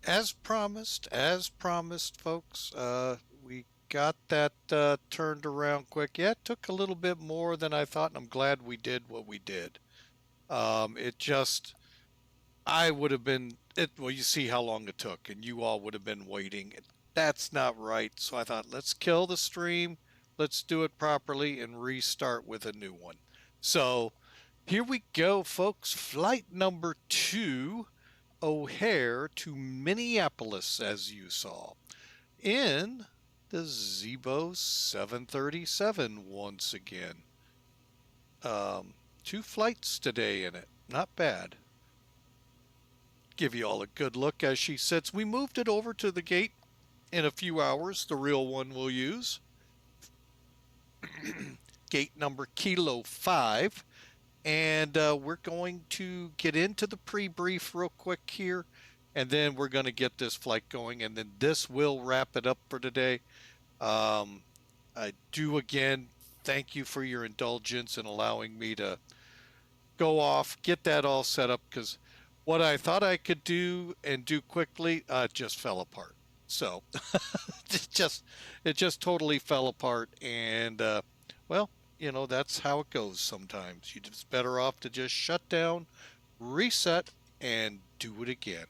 As promised, folks, we got that turned around quick. Yeah, it took a little bit more than I thought, and I'm glad we did what we did. It just, I would have been, well, you see how long it took, and you all would have been waiting. That's not right. So I thought, let's kill the stream, let's do it properly, and restart with a new one. So here we go, folks. Flight number 2. O'Hare to Minneapolis, as you saw, in the ZIBO 737 once again. 2 flights today in it. Not bad. Give you all a good look as she sits. We moved it over to the gate in a few hours, the real one we'll use. Gate number Kilo 5. And we're going to get into the pre-brief real quick here, and then we're going to get this flight going, and then this will wrap it up for today. I do again thank you for your indulgence in allowing me to go off, get that all set up, because what I thought I could do and do quickly just fell apart. So it just totally fell apart, and well, you know, that's how it goes sometimes. You're just better off to just shut down, reset, and do it again.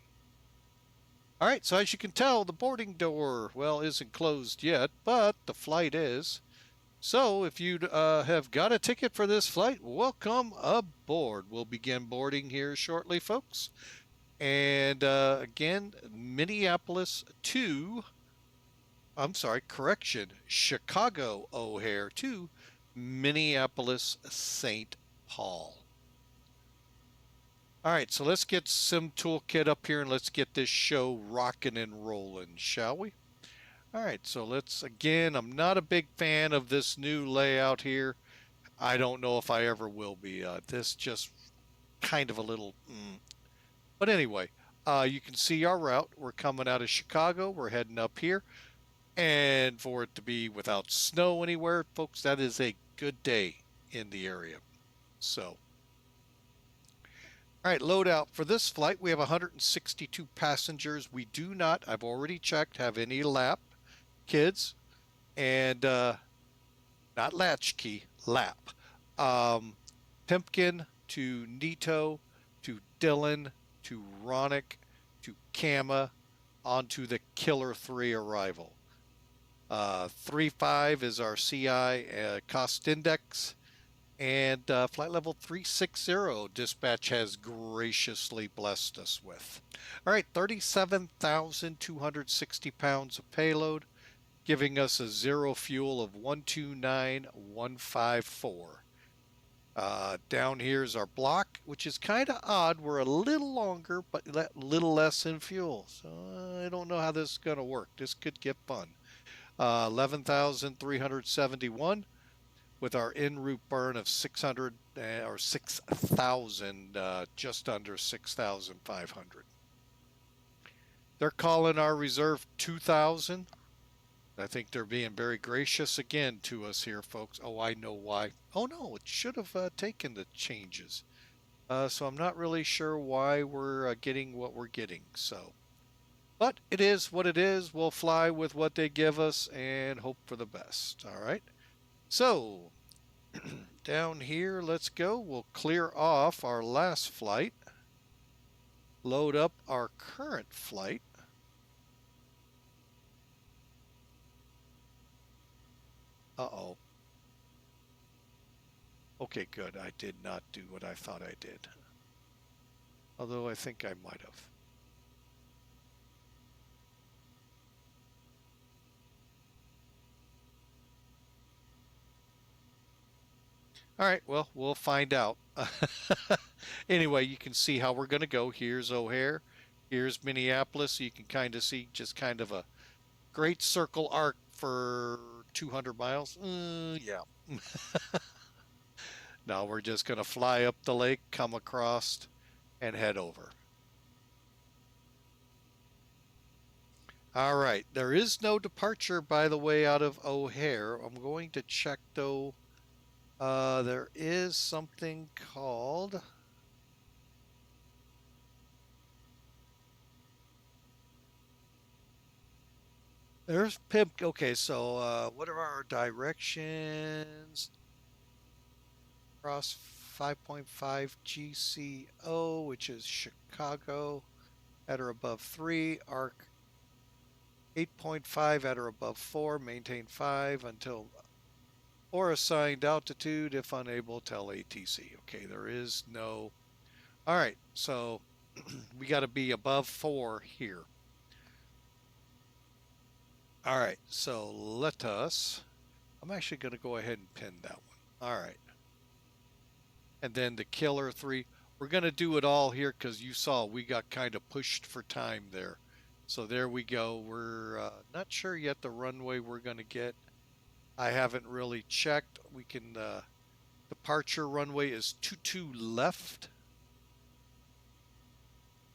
All right, so as you can tell, the boarding door, well, isn't closed yet, but the flight is. So if you have got a ticket for this flight, welcome aboard. We'll begin boarding here shortly, folks. And again, Minneapolis to, I'm sorry, correction, Chicago O'Hare to Minneapolis St. Paul. All right, so let's get Sim Toolkit up here and let's get this show rocking and rolling, shall we? All right, so let's, again, I'm not a big fan of this new layout here. I don't know if I ever will be. This just kind of a little, But anyway, you can see our route. We're coming out of Chicago. We're heading up here. And for it to be without snow anywhere, folks, that is a good day in the area. So, all right, loadout for this flight. We have 162 passengers. We do not, I've already checked, have any lap kids, and not latchkey, lap. Pimpkin to NEATO to DLLAN to RONIC to KAMMA onto the Killer 3 arrival. 3.5 is our CI cost index, and flight level 360 dispatch has graciously blessed us with. All right, 37,260 pounds of payload, giving us a zero fuel of 129,154. Down here is our block, which is kind of odd. We're a little longer, but a little less in fuel. So I don't know how this is going to work. This could get fun. 11,371 with our en route burn of 600 or 6,000, just under 6,500. They're calling our reserve 2,000. I think they're being very gracious again to us here, folks. Oh, I know why. Oh, no, it should have taken the changes. So I'm not really sure why we're getting what we're getting. So, but it is what it is. We'll fly with what they give us and hope for the best. All right. So, down here, let's go. We'll clear off our last flight, load up our current flight. Uh-oh. Okay, good. I did not do what I thought I did. Although I think I might have. All right, well, we'll find out. Anyway, you can see how we're going to go. Here's O'Hare. Here's Minneapolis. You can kind of see just kind of a great circle arc for 200 miles. Yeah. Now we're just going to fly up the lake, come across, and head over. All right. There is no departure, by the way, out of O'Hare. I'm going to check, though. There is something called... There's PIMP. Okay, so what are our directions? Cross 5.5 GCO, which is Chicago, at or above 3. Arc 8.5 at or above 4. Maintain 5 until or assigned altitude if unable, tell ATC. Okay, there is no. All right, so we got to be above 4 here. All right, so let us. I'm actually going to go ahead and pin that one. All right. And then the killer 3. We're going to do it all here because you saw we got kind of pushed for time there. So there we go. We're not sure yet the runway we're going to get. I haven't really checked. We can, departure runway is 22 left.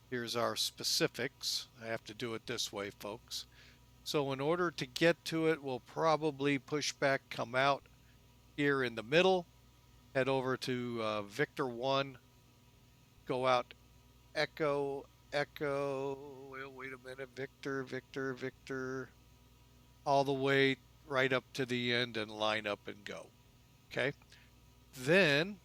Here's our specifics. I have to do it this way, folks. So in order to get to it, we'll probably push back, come out here in the middle, head over to Victor 1, go out Echo, Echo, well, wait a minute, Victor, Victor, Victor, all the way right up to the end and line up and go. Okay. Then,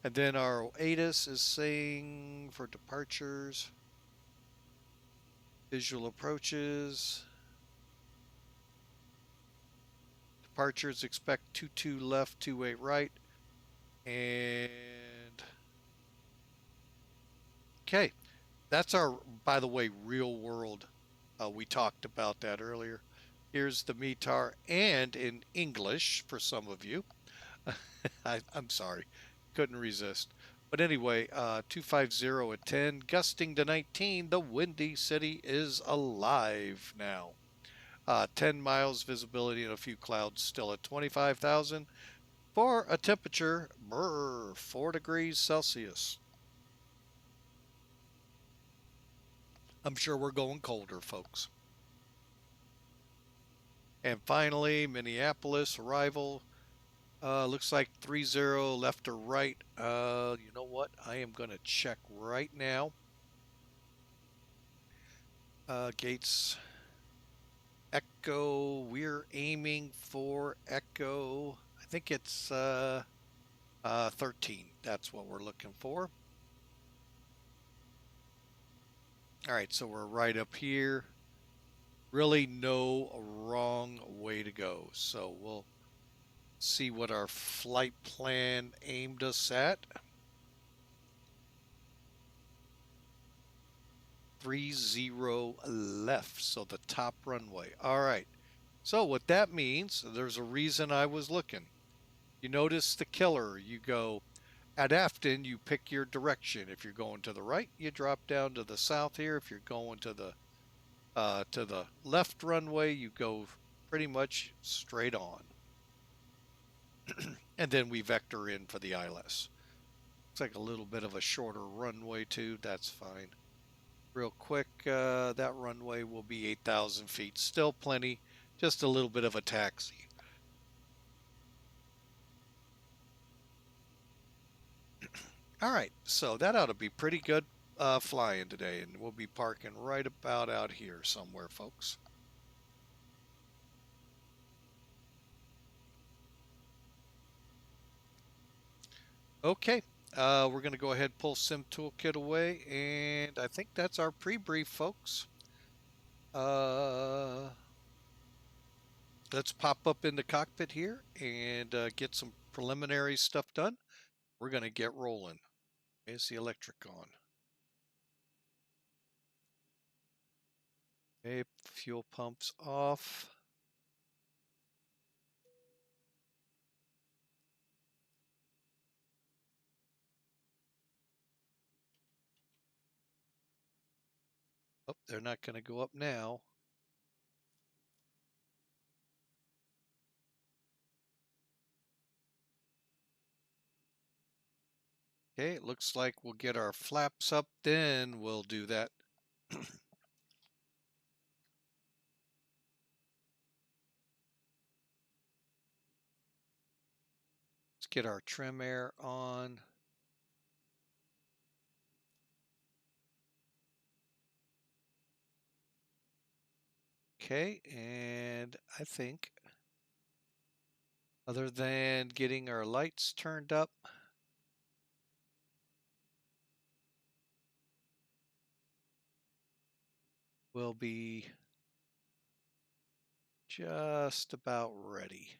and then our ATIS is saying for departures, visual approaches, departures expect 22 left, 28 right, and okay. That's our, by the way, real world. We talked about that earlier. Here's the METAR and in English for some of you. I'm sorry, couldn't resist. But anyway, 250 at 10, gusting to 19. The Windy City is alive now. 10 miles visibility and a few clouds still at 25,000 for a temperature, 4 degrees Celsius. I'm sure we're going colder, folks. And finally, Minneapolis arrival. Looks like 30 left or right. You know what? I am going to check right now. Gates Echo. We're aiming for Echo. I think it's 13. That's what we're looking for. All right, so we're right up here. Really no wrong way to go. So we'll see what our flight plan aimed us at. 30 left, so the top runway. All right. So what that means, there's a reason I was looking. You notice the killer. You go at Afton, you pick your direction. If you're going to the right, you drop down to the south here. If you're going to the left runway, you go pretty much straight on. And then we vector in for the ILS. Looks like a little bit of a shorter runway too. That's fine. Real quick, that runway will be 8,000 feet. Still plenty, just a little bit of a taxi. All right, so that ought to be pretty good flying today, and we'll be parking right about out here somewhere, folks. Okay, we're going to go ahead and pull Sim Toolkit away, and I think that's our pre-brief, folks. Let's pop up in the cockpit here and get some preliminary stuff done. We're going to get rolling. Is the electric on? Okay, fuel pumps off. Oh, they're not going to go up now. Okay, it looks like we'll get our flaps up, then we'll do that. Let's get our trim air on. Okay, and I think other than getting our lights turned up, we'll be just about ready.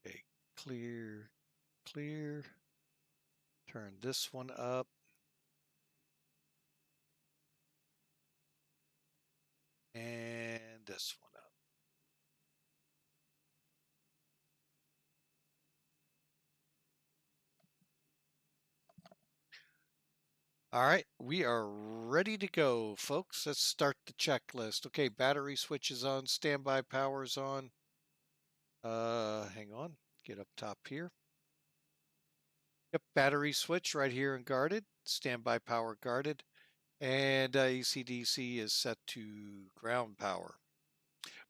Okay, clear, clear. Turn this one up. And this one up. All right, we are ready to go, folks. Let's start the checklist. Okay, battery switch is on, standby power is on. Hang on, get up top here. Yep, battery switch right here and guarded, standby power guarded, and AC/DC is set to ground power.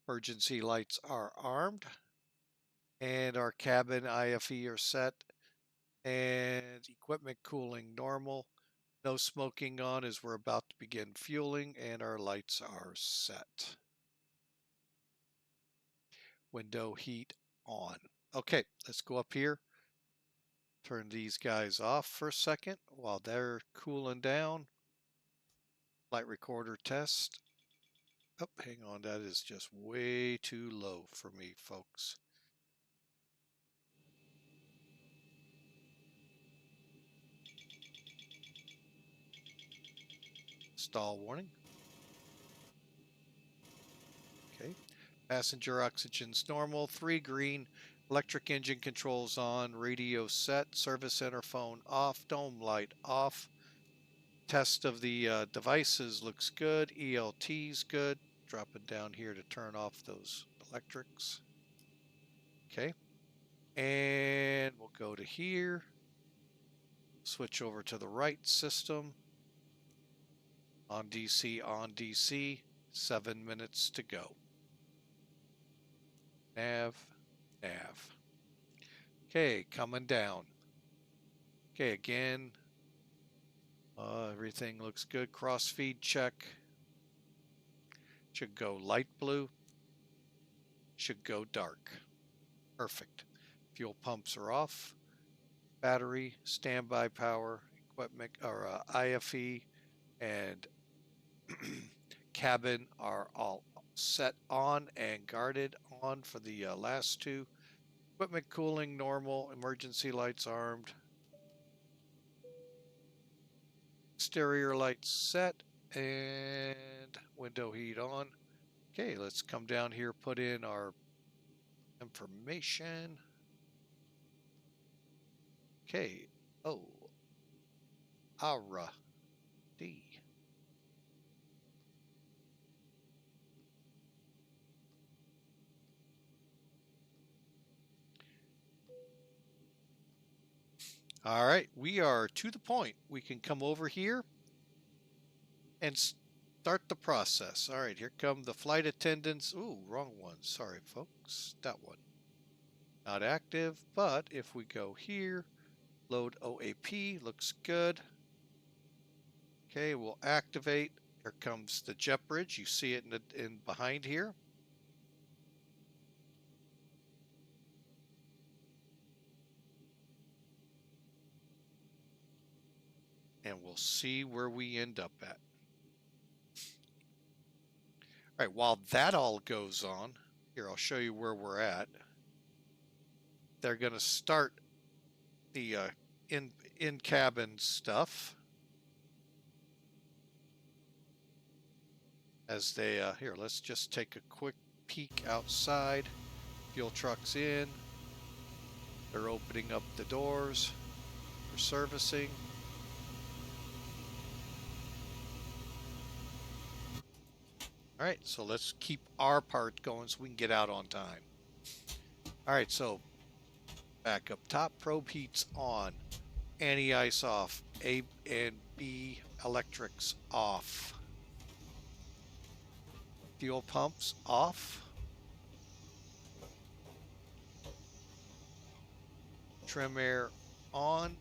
Emergency lights are armed, and our cabin IFE are set, and equipment cooling normal. No smoking on as we're about to begin fueling, and our lights are set. Window heat on. Okay, let's go up here. Turn these guys off for a second while they're cooling down. Flight recorder test. Oh, hang on, that is just way too low for me, folks. Stall warning. Okay. Passenger oxygen's normal. 3 green. Electric engine controls on. Radio set. Service interphone off. Dome light off. Test of the devices looks good. ELT's good. Dropping down here to turn off those electrics. Okay. And we'll go to here. Switch over to the right system. On DC, on DC. 7 minutes to go. Nav, nav. Okay, coming down. Okay, again. Everything looks good. Crossfeed check. Should go light blue. Should go dark. Perfect. Fuel pumps are off. Battery, standby power, equipment, or IFE, and cabin are all set on and guarded on for the last two. Equipment cooling normal, emergency lights armed. Exterior lights set and window heat on. Okay, let's come down here, put in our information. Okay, oh, ARA D. All right, we are to the point. We can come over here and start the process. All right, here come the flight attendants. Ooh, wrong one. Sorry, folks. That one. Not active, but if we go here, load OAP, looks good. Okay, we'll activate. Here comes the jet bridge. You see it in behind here. And we'll see where we end up at. All right, while that all goes on, here, I'll show you where we're at. They're going to start the in-cabin stuff. As they, here, let's just take a quick peek outside. Fuel truck's in. They're opening up the doors for servicing. All right, so let's keep our part going so we can get out on time. All right, so back up top, probe heats on, anti-ice off, A and B electrics off, fuel pumps off, trim air on,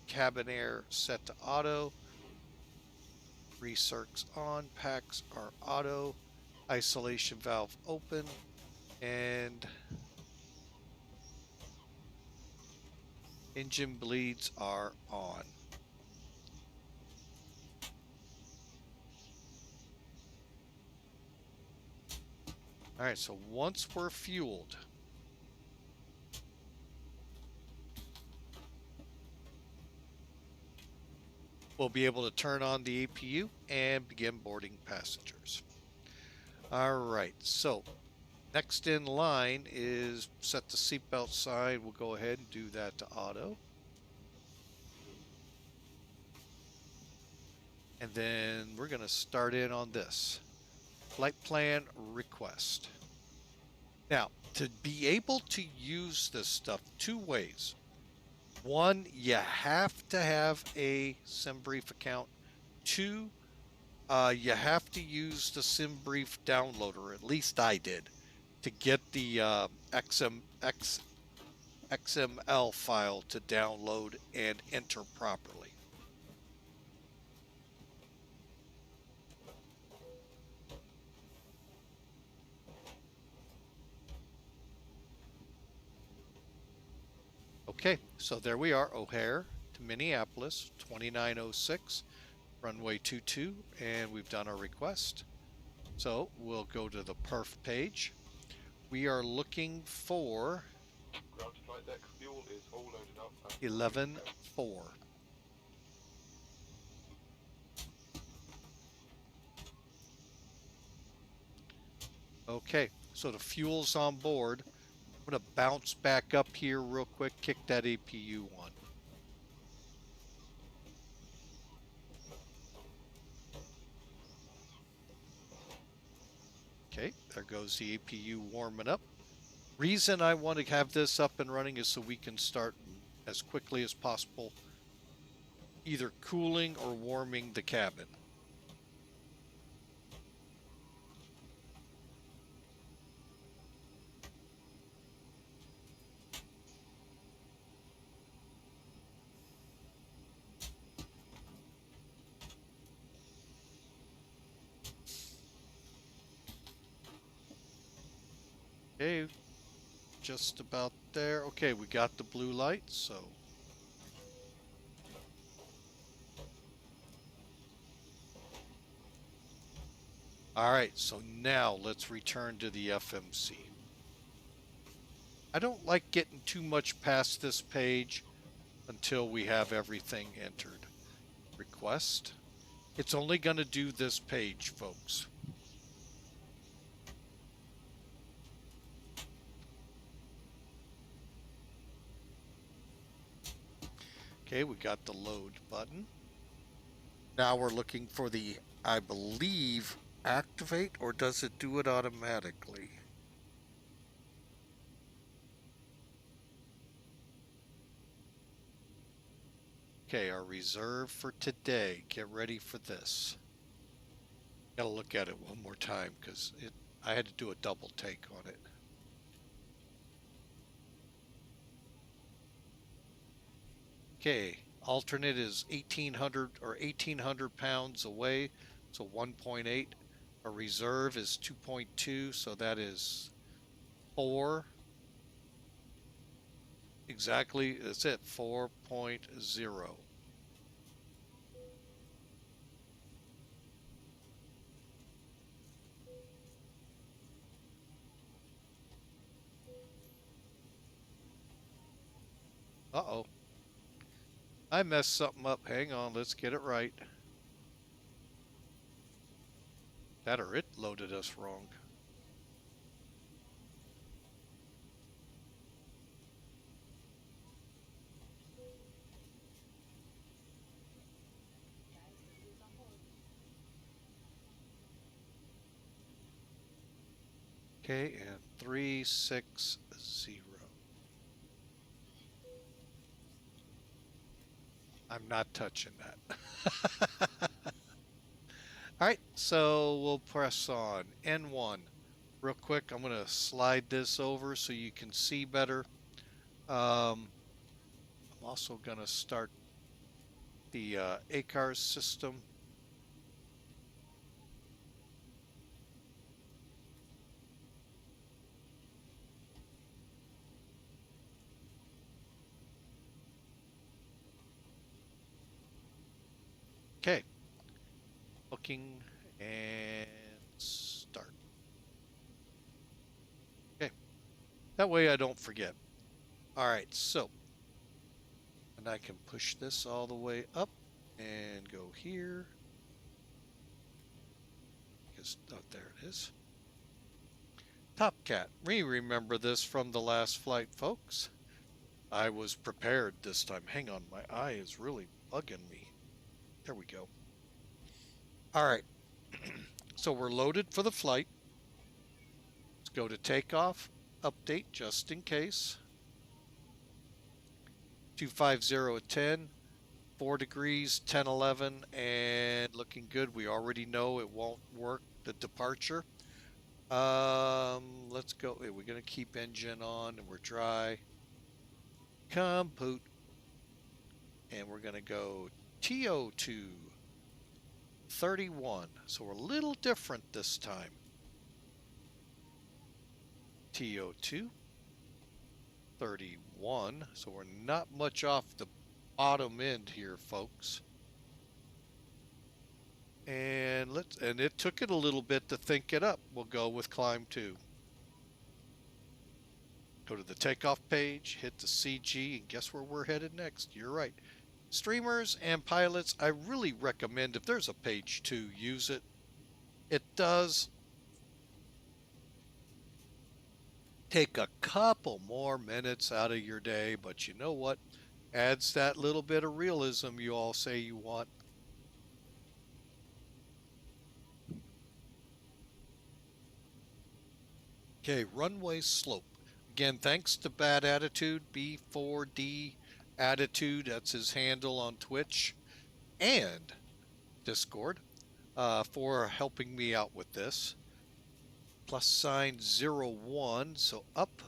cabin air set to auto. Recircs on, packs are auto. Isolation valve open, and engine bleeds are on. All right, so once we're fueled, we'll be able to turn on the APU and begin boarding passengers. All right, so next in line is set the seatbelt sign. We'll go ahead and do that to auto. And then we're going to start in on this. Flight plan request. Now, to be able to use this stuff two ways. One, you have to have a SimBrief account. Two, you have to use the SimBrief downloader, at least I did, to get the XML file to download and enter properly. Okay, so there we are, O'Hare to Minneapolis, 2906, runway 22, and we've done our request. So we'll go to the perf page. We are looking for ground to flight deck fuel is all loaded up. 11-4. Okay, so the fuel's on board. I'm going to bounce back up here real quick, kick that APU on. Okay, there goes the APU warming up. Reason I want to have this up and running is so we can start as quickly as possible either cooling or warming the cabin. Okay, just about there. Okay, we got the blue light, so all right, so now let's return to the FMC. I don't like getting too much past this page until we have everything entered. Request. It's only going to do this page, folks. Okay, we got the load button. Now we're looking for the, I believe, activate, or does it do it automatically? Okay, our reserve for today. Get ready for this. Gotta look at it one more time because I had to do a double take on it. Okay, alternate is 1,800 or 1,800 pounds away, so 1.8. Our reserve is 2.2, so that is 4. Exactly, that's it, 4.0. Uh-oh. I messed something up. Hang on, let's get it right. That or it loaded us wrong. Okay, and 360. I'm not touching that. All right, so we'll press on N1. Real quick, I'm going to slide this over so you can see better. I'm also going to start the ACARS system. Okay, looking and start. Okay, that way I don't forget. All right, so, and I can push this all the way up and go here. Because, oh, there it is. Top Cat. We remember this from the last flight, folks. I was prepared this time. Hang on, my eye is really bugging me. There we go. All right. So we're loaded for the flight. Let's go to takeoff, update just in case. 250 at 10, 4 degrees, 10, 11, and looking good. We already know it won't work, the departure. Let's go. We're going to keep engine on and we're dry. Compute. And we're going to go TO2 31. So we're a little different this time. TO2 31. So we're not much off the bottom end here, folks. And it took it a little bit to think it up. We'll go with climb 2. Go to the takeoff page, hit the CG, and guess where we're headed next? You're right. Streamers and pilots, I really recommend if there's a page 2, use it. It does take a couple more minutes out of your day, but you know what? Adds that little bit of realism you all say you want. Okay, runway slope. Again, thanks to Bad Attitude, B4D Attitude, that's his handle on Twitch and Discord, for helping me out with this. Plus sign 01, so up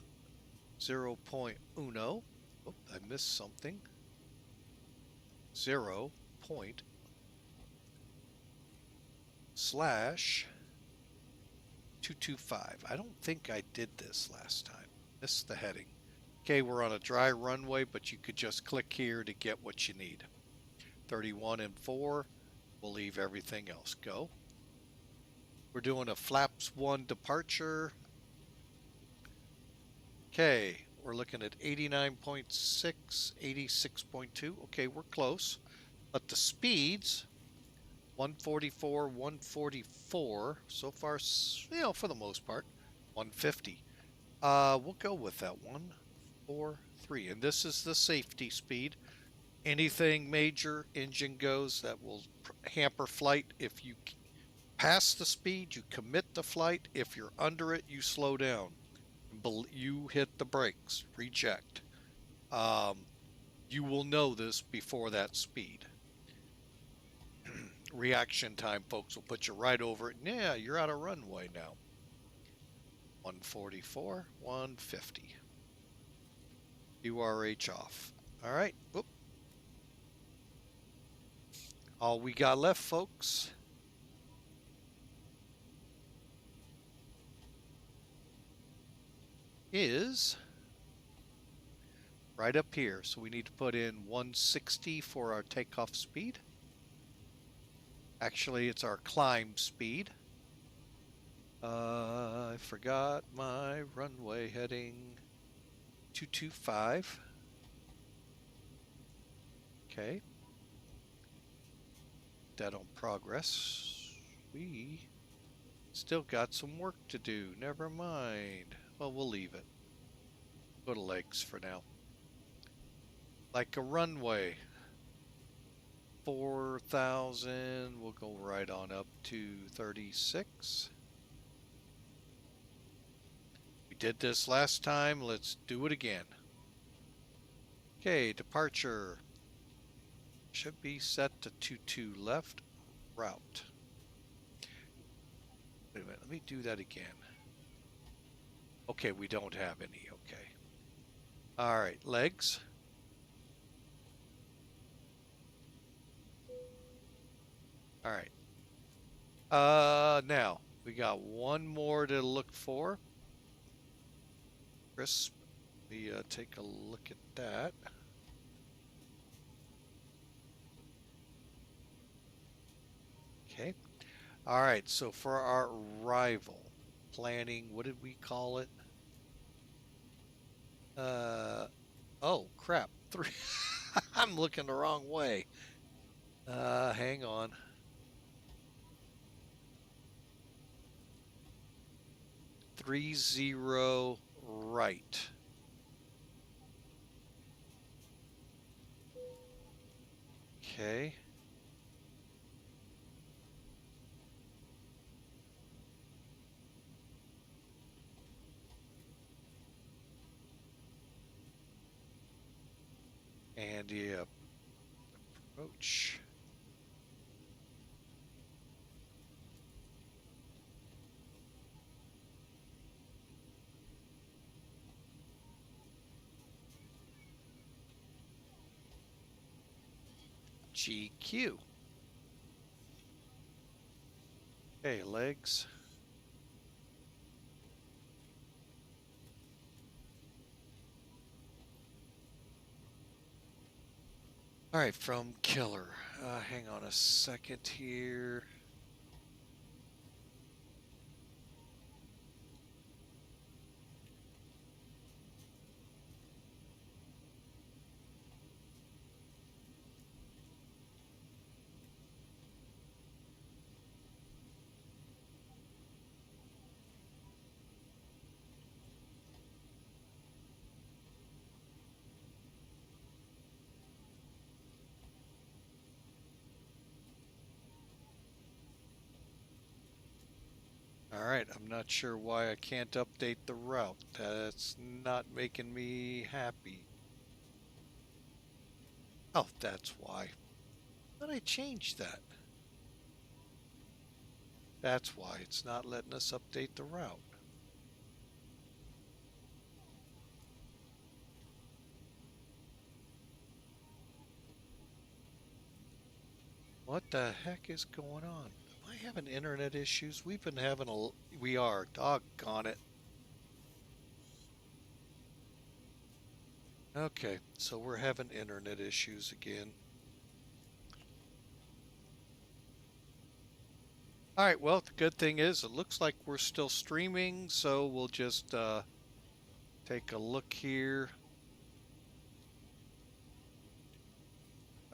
0.1. Oh, I missed something. 0. Slash 225. I don't think I did this last time. Missed the heading. Okay, we're on a dry runway, but you could just click here to get what you need. 31 and 4. We'll leave everything else. Go. We're doing a flaps 1 departure. Okay, we're looking at 89.6, 86.2. Okay, we're close. But the speeds, 144, 144. So far, you know, for the most part, 150. We'll go with that 143. And this is the safety speed. Anything major, engine goes, that will hamper flight. If you pass the speed, you commit the flight. If you're under it, you slow down. You hit the brakes, reject. You will know this before that speed. Reaction time, folks, will put you right over it. Yeah, you're out of runway now. 144, 150. URH off. All right. Whoop. All we got left, folks, is right up here. So we need to put in 160 for our takeoff speed. Actually, it's our climb speed. I forgot my runway heading. 225. Okay. That on progress. We still got some work to do. Never mind. Well, we'll leave it. Go to legs for now. Like a runway. 4,000. We'll go right on up to 36. We did this last time. Let's do it again. Okay, departure. Should be set to 22 left. Route. Wait a minute. Let me do that again. Okay, we don't have any. Okay. All right, legs. All right. Now we got one more to look for. Crisp. We take a look at that. Okay. All right. So for our arrival planning, what did we call it? Oh crap. Three. I'm looking the wrong way. Hang on. 30 right. Okay. And yeah, approach. GQ. Okay, legs. All right, from killer. Hang on a second here. All right, I'm not sure why I can't update the route. That's not making me happy. Oh, that's why. But I changed that. That's why it's not letting us update the route. What the heck is going on? Am I having internet issues? We've been having we are, doggone it. Okay, so we're having internet issues again. All right, well, the good thing is it looks like we're still streaming, so we'll just take a look here.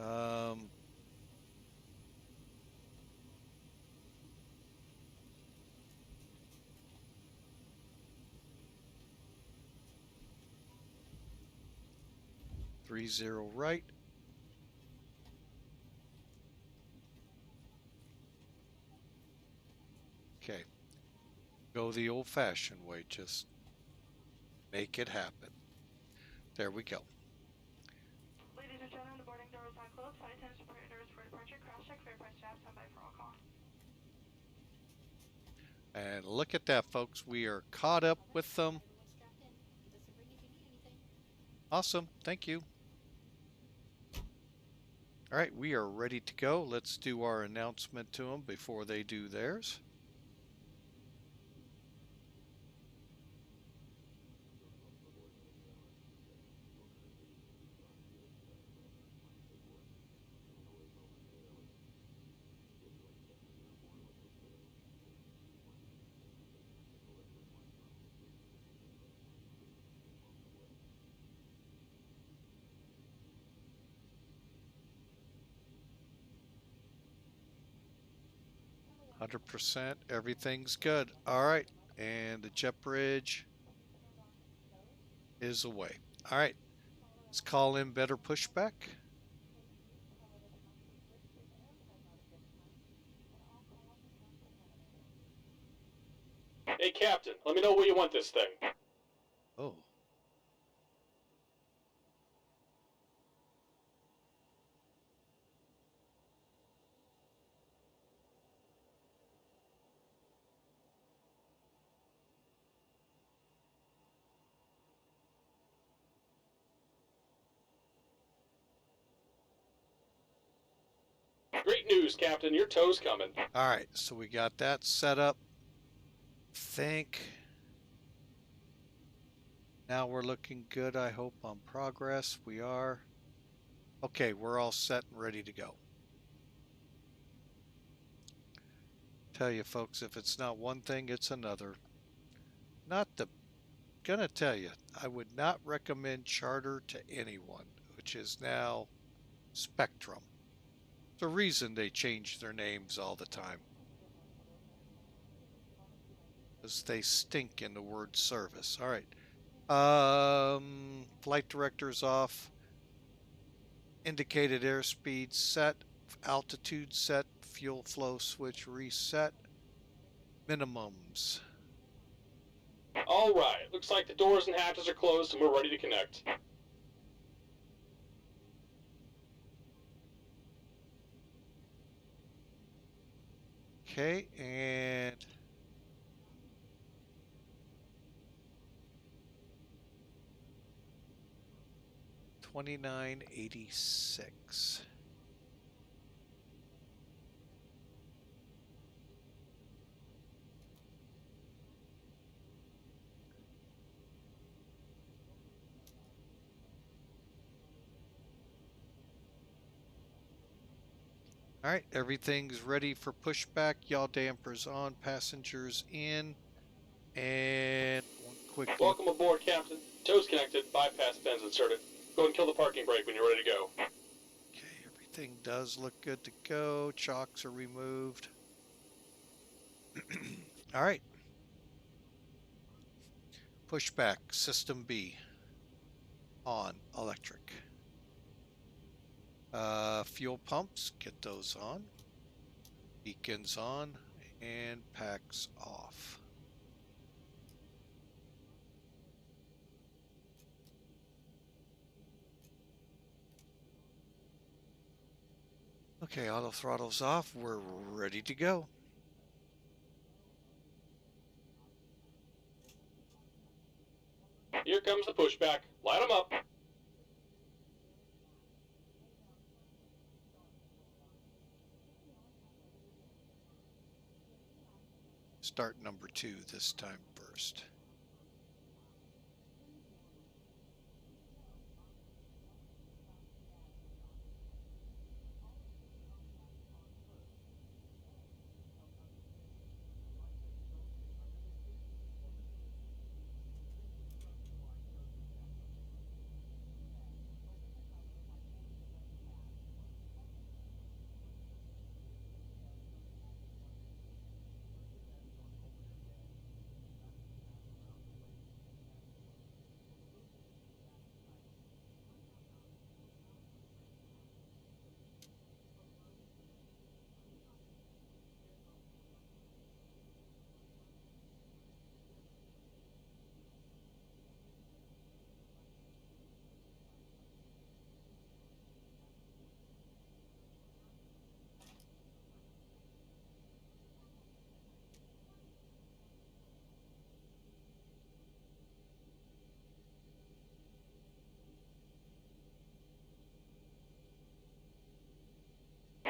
Um, Three zero right. Okay, go the old-fashioned way. Just make it happen. There we go. Ladies and gentlemen, the boarding door is not closed. Flight attendants report your doors for departure. Cross check, fare price staff, stand by for all call. And look at that, folks. We are caught up with them. Awesome. Thank you. All right, we are ready to go. Let's do our announcement to them before they do theirs. %, everything's good. All right, and the jet bridge is away. All right, let's call in better pushback. Hey, Captain, let me know where you want this thing. Oh, Great news, Captain. Your tow's coming. All right, so we got that set up. Think now we're looking good, I hope, on progress. We are. Okay, we're all set and ready to go. Tell you folks, if it's not one thing, it's another. Gonna tell you, I would not recommend Charter to anyone, which is now Spectrum. The reason they change their names all the time. Because they stink in the word service. All right. Flight director's off. Indicated airspeed set. Altitude set. Fuel flow switch reset. Minimums. All right. Looks like the doors and hatches are closed and we're ready to connect. Okay, and 2986. All right, everything's ready for pushback. Yaw dampers on, passengers in, and one quick look. Welcome aboard, Captain. Tow's connected, bypass pins inserted. Go and kill the parking brake when you're ready to go. Okay, everything does look good to go. Chocks are removed. All right. Pushback, system B. On, electric. Fuel pumps, get those on. Beacons on, and packs off. Okay, auto throttle's off. We're ready to go. Here comes the pushback. Light them up. Start number 2 this time first.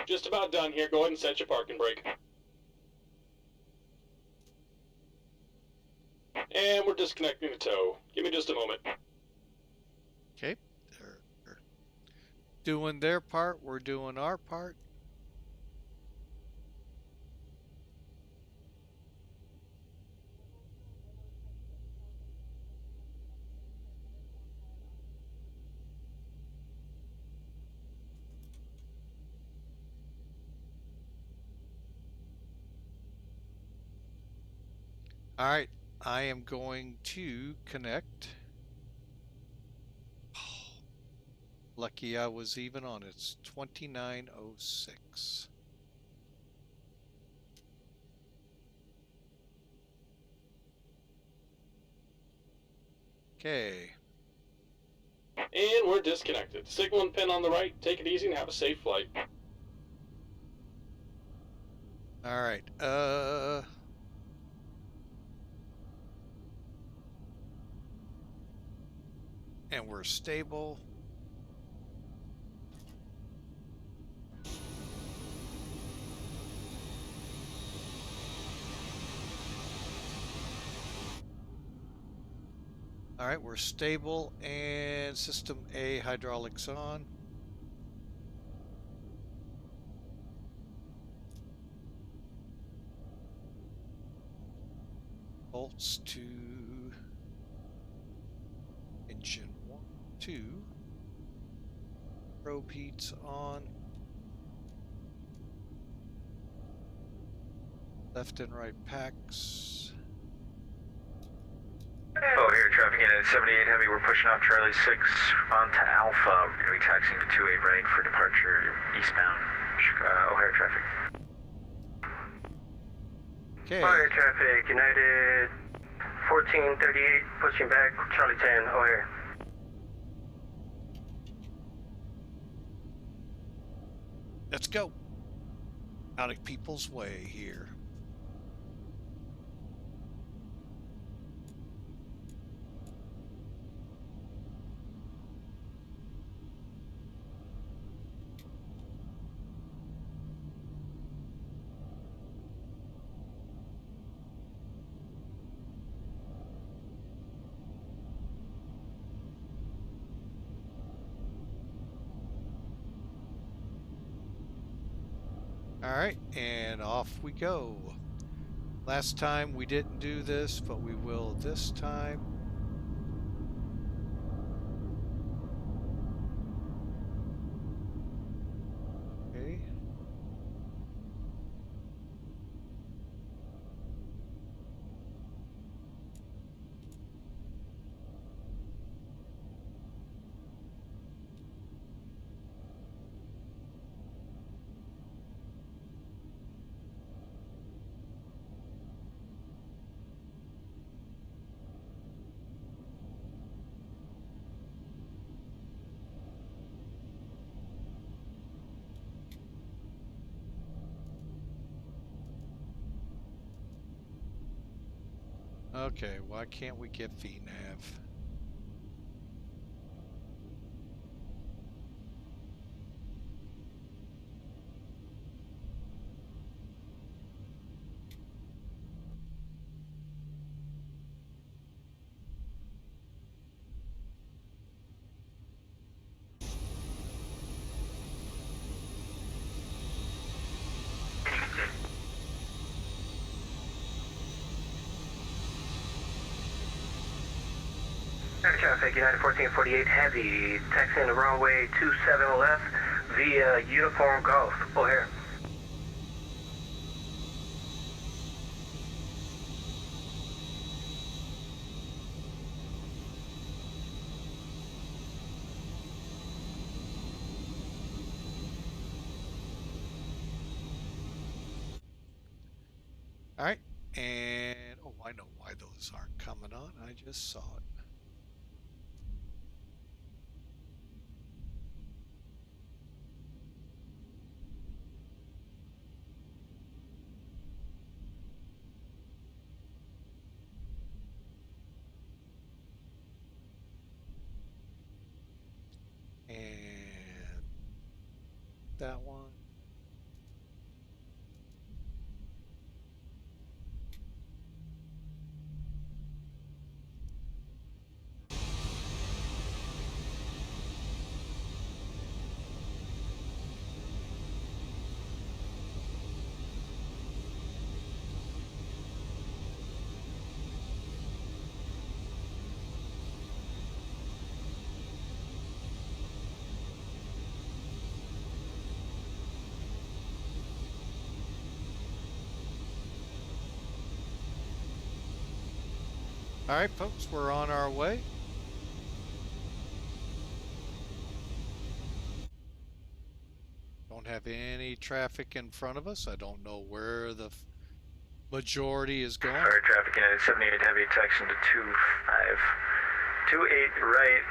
Just about done here. Go ahead and set your parking brake. And we're disconnecting the tow. Give me just a moment. Okay, they're doing their part. We're doing our part. All right, I am going to connect. Oh, lucky I was even on it. It's 2906. Okay. And we're disconnected. Signal and pin on the right. Take it easy and have a safe flight. All right. And we're stable. All right, we're stable and system A hydraulics on. Bolts to engine 1, 2. Probe heats on. Left and right packs. Oh, here, traffic in at 78 Heavy. We're pushing off Charlie 6 onto Alpha. We're going to be taxiing to 28 right for departure eastbound O'Hare traffic. Okay. O'Hare traffic, United 1438, pushing back, Charlie 10, O'Hare. Let's go. Out of people's way here. All right, and off we go. Last time we didn't do this, but we will this time. Okay. Okay, why can't we get VNav? O'Hare traffic, United 1448 Heavy, taxiing the runway 27 left via Uniform Golf, O'Hare. All right, and oh, I know why those aren't coming on. I just saw it. And that one. All right, folks, we're on our way. Don't have any traffic in front of us. I don't know where the majority is going. Fire traffic in at 78 Heavy, taxiing to 25. 28 right,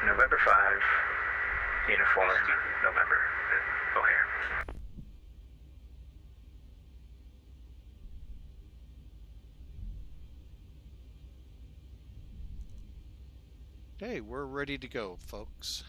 November 5, uniform, November, O'Hare. Okay, we're ready to go, folks.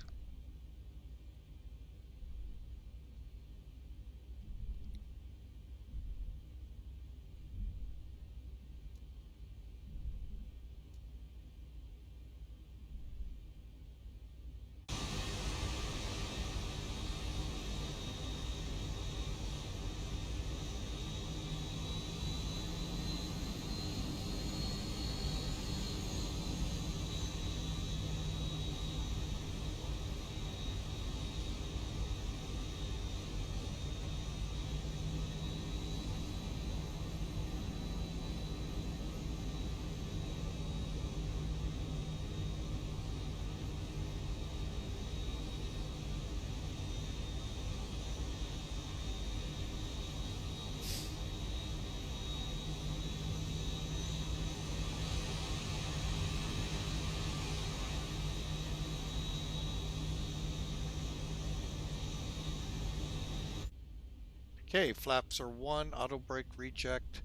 Okay, flaps are 1, auto brake reject.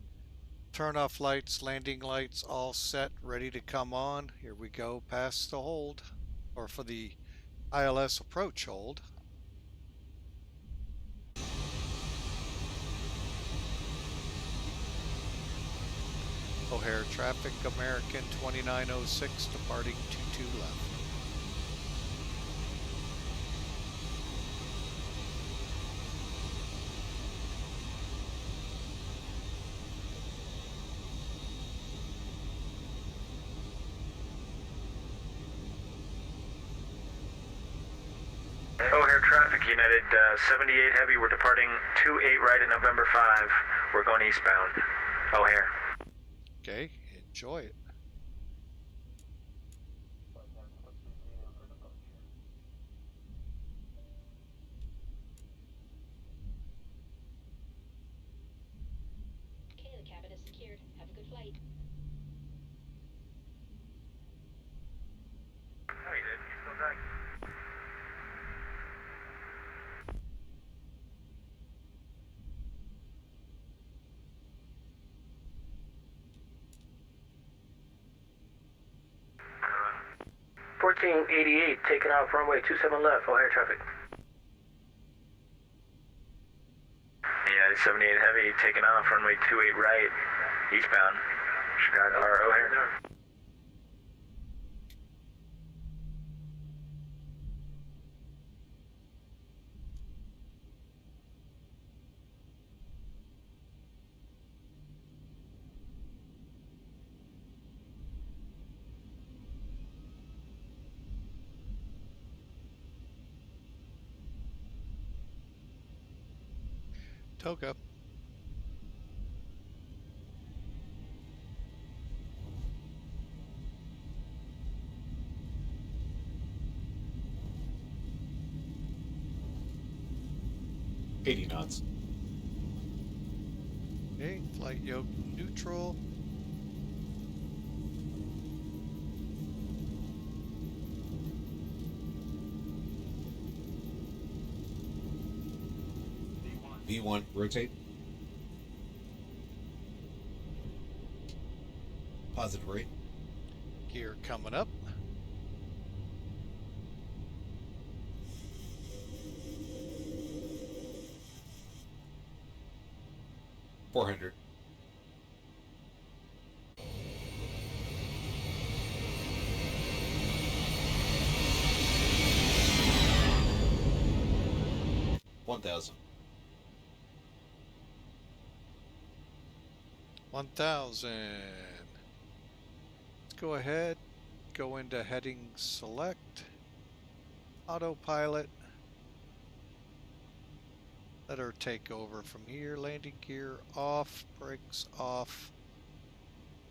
Turn off lights, landing lights all set, ready to come on. Here we go past the hold, or for the ILS approach hold. O'Hare traffic, American 2906, departing 22 left. O'Hare traffic, United 78 Heavy, we're departing 28 right at November 5. We're going eastbound. O'Hare. Okay, enjoy it. Okay, the cabin is secured. Have a good flight. No, you didn't. You're still back. Uh, 1488, taking off runway 27 left, O'Hare traffic. United 78 Heavy, taking off runway 28 right, eastbound. Chicago, or O'Hare. Toga. knots. Okay, flight yoke neutral. V1, rotate. Positive rate. Gear coming up. $400. $1,000. 1,000. Let's go ahead, go into heading select, autopilot. Let her take over from here. Landing gear off, brakes off,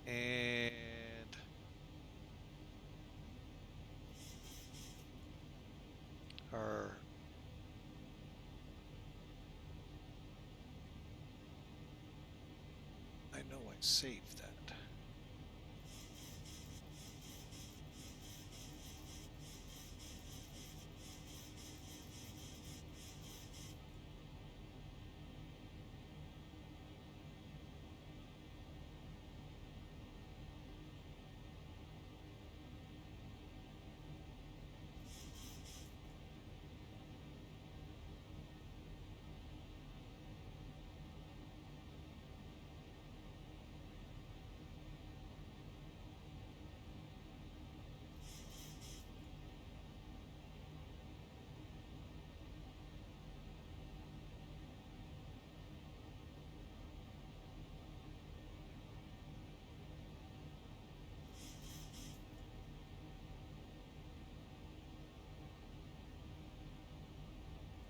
and our I know I saved that.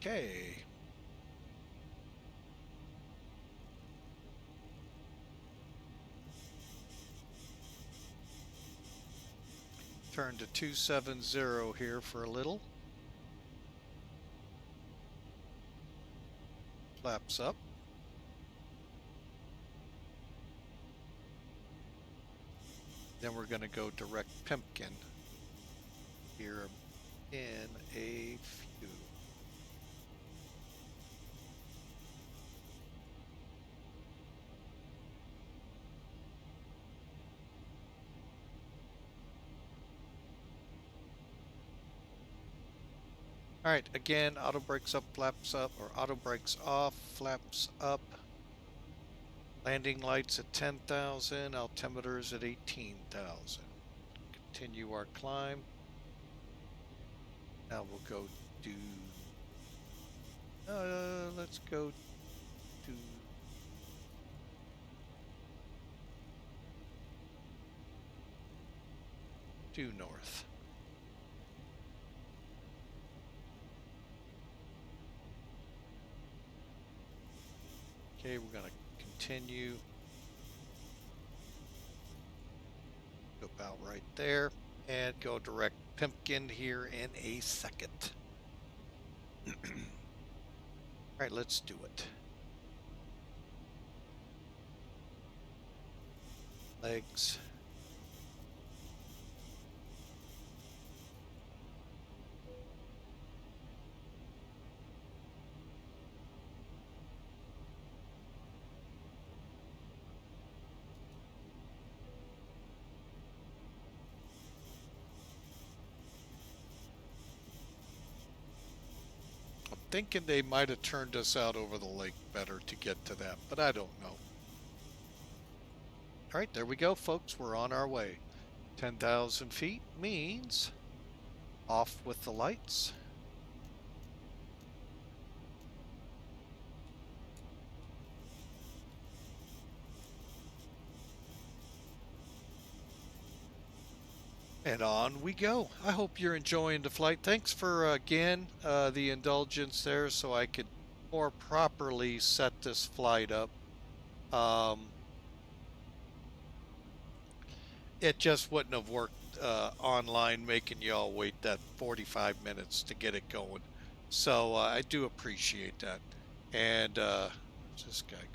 Okay. Turn to 270 here for a little. Flaps up. Then we're going to go direct Pumpkin here in a few. All right, again, auto brakes up, flaps up, or auto brakes off, flaps up. Landing lights at 10,000, altimeters at 18,000. Continue our climb. Now we'll go do, let's go to due north. Okay, we're going to continue about right there and go direct Pimpkin here in a second. All right, let's do it. Legs. Thinking they might have turned us out over the lake better to get to that, but I don't know. All right, there we go, folks. We're on our way. 10,000 feet means off with the lights. And on we go. I hope you're enjoying the flight. Thanks for, again, the indulgence there so I could more properly set this flight up. It just wouldn't have worked online making y'all wait that 45 minutes to get it going. So I do appreciate that. And where's this guy going?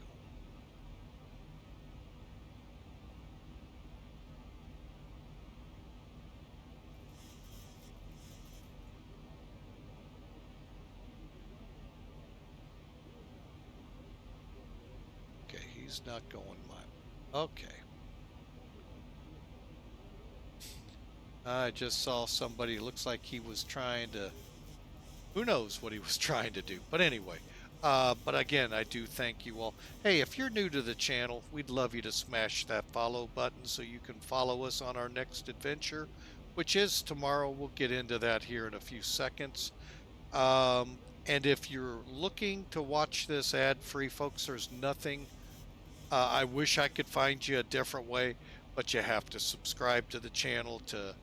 Okay, he's not going my... Okay. I just saw somebody, looks like he was trying to, who knows what he was trying to do. But anyway, but again, I do thank you all. Hey, if you're new to the channel, we'd love you to smash that follow button so you can follow us on our next adventure, which is tomorrow. We'll get into that here in a few seconds. And if you're looking to watch this ad-free, folks, there's nothing, I wish I could find you a different way, but you have to subscribe to the channel to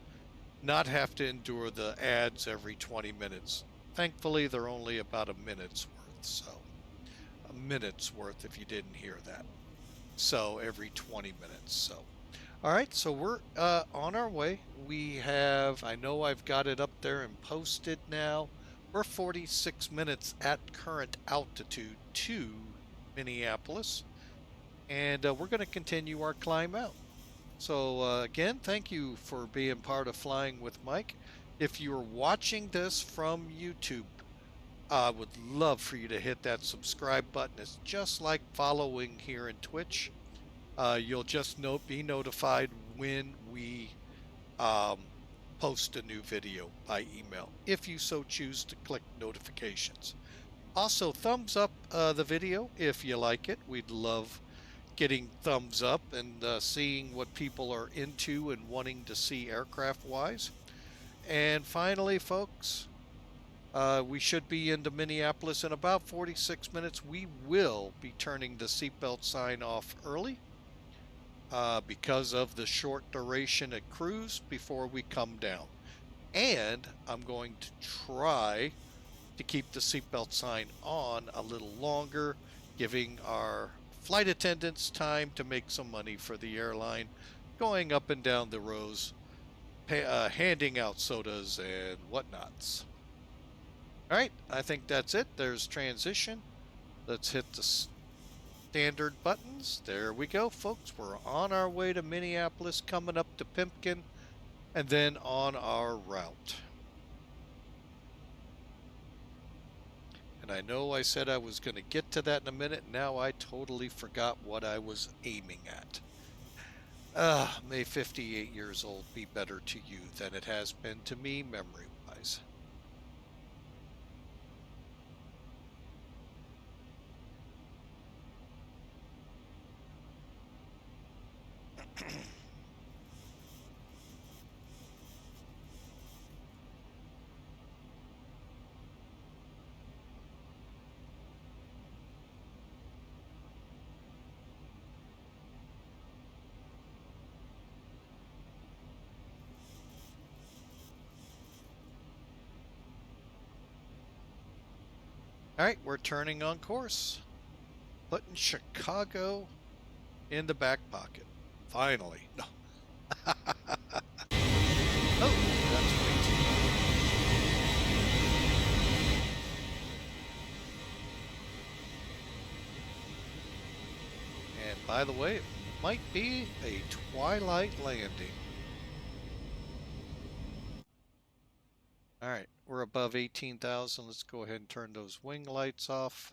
not have to endure the ads every 20 minutes. Thankfully, they're only about a minute's worth, so a minute's worth if you didn't hear that. So every 20 minutes. So, all right, so we're on our way. We have, I know I've got it up there and posted now. We're 46 minutes at current altitude to Minneapolis, and we're going to continue our climb out. So again, thank you for being part of Flying with Mike. If you're watching this from YouTube, I would love for you to hit that subscribe button. It's just like following here in Twitch. You'll just be notified when we post a new video by email, if you so choose to click notifications. Also, thumbs up the video if you like it. We'd love getting thumbs up and seeing what people are into and wanting to see aircraft wise. And finally, folks, we should be into Minneapolis in about 46 minutes. We will be turning the seatbelt sign off early because of the short duration at cruise before we come down. And I'm going to try to keep the seatbelt sign on a little longer, giving our flight attendants time to make some money for the airline, going up and down the rows, handing out sodas and whatnots. All right, I think that's it. There's transition. Let's hit the standard buttons. There we go, folks. We're on our way to Minneapolis, coming up to Pimpkin, and then on our route. And I know I said I was going to get to that in a minute. Now I totally forgot what I was aiming at. May 58 years old be better to you than it has been to me memory-wise. All right, we're turning on course. Putting Chicago in the back pocket. Finally. No. Oh, that's way too low. And by the way, it might be a twilight landing. All right, we're above 18,000. Let's go ahead and turn those wing lights off.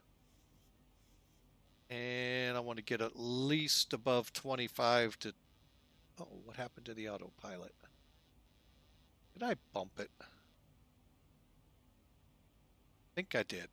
And I want to get at least above 25 to... Oh, what happened to the autopilot? Did I bump it? I think I did.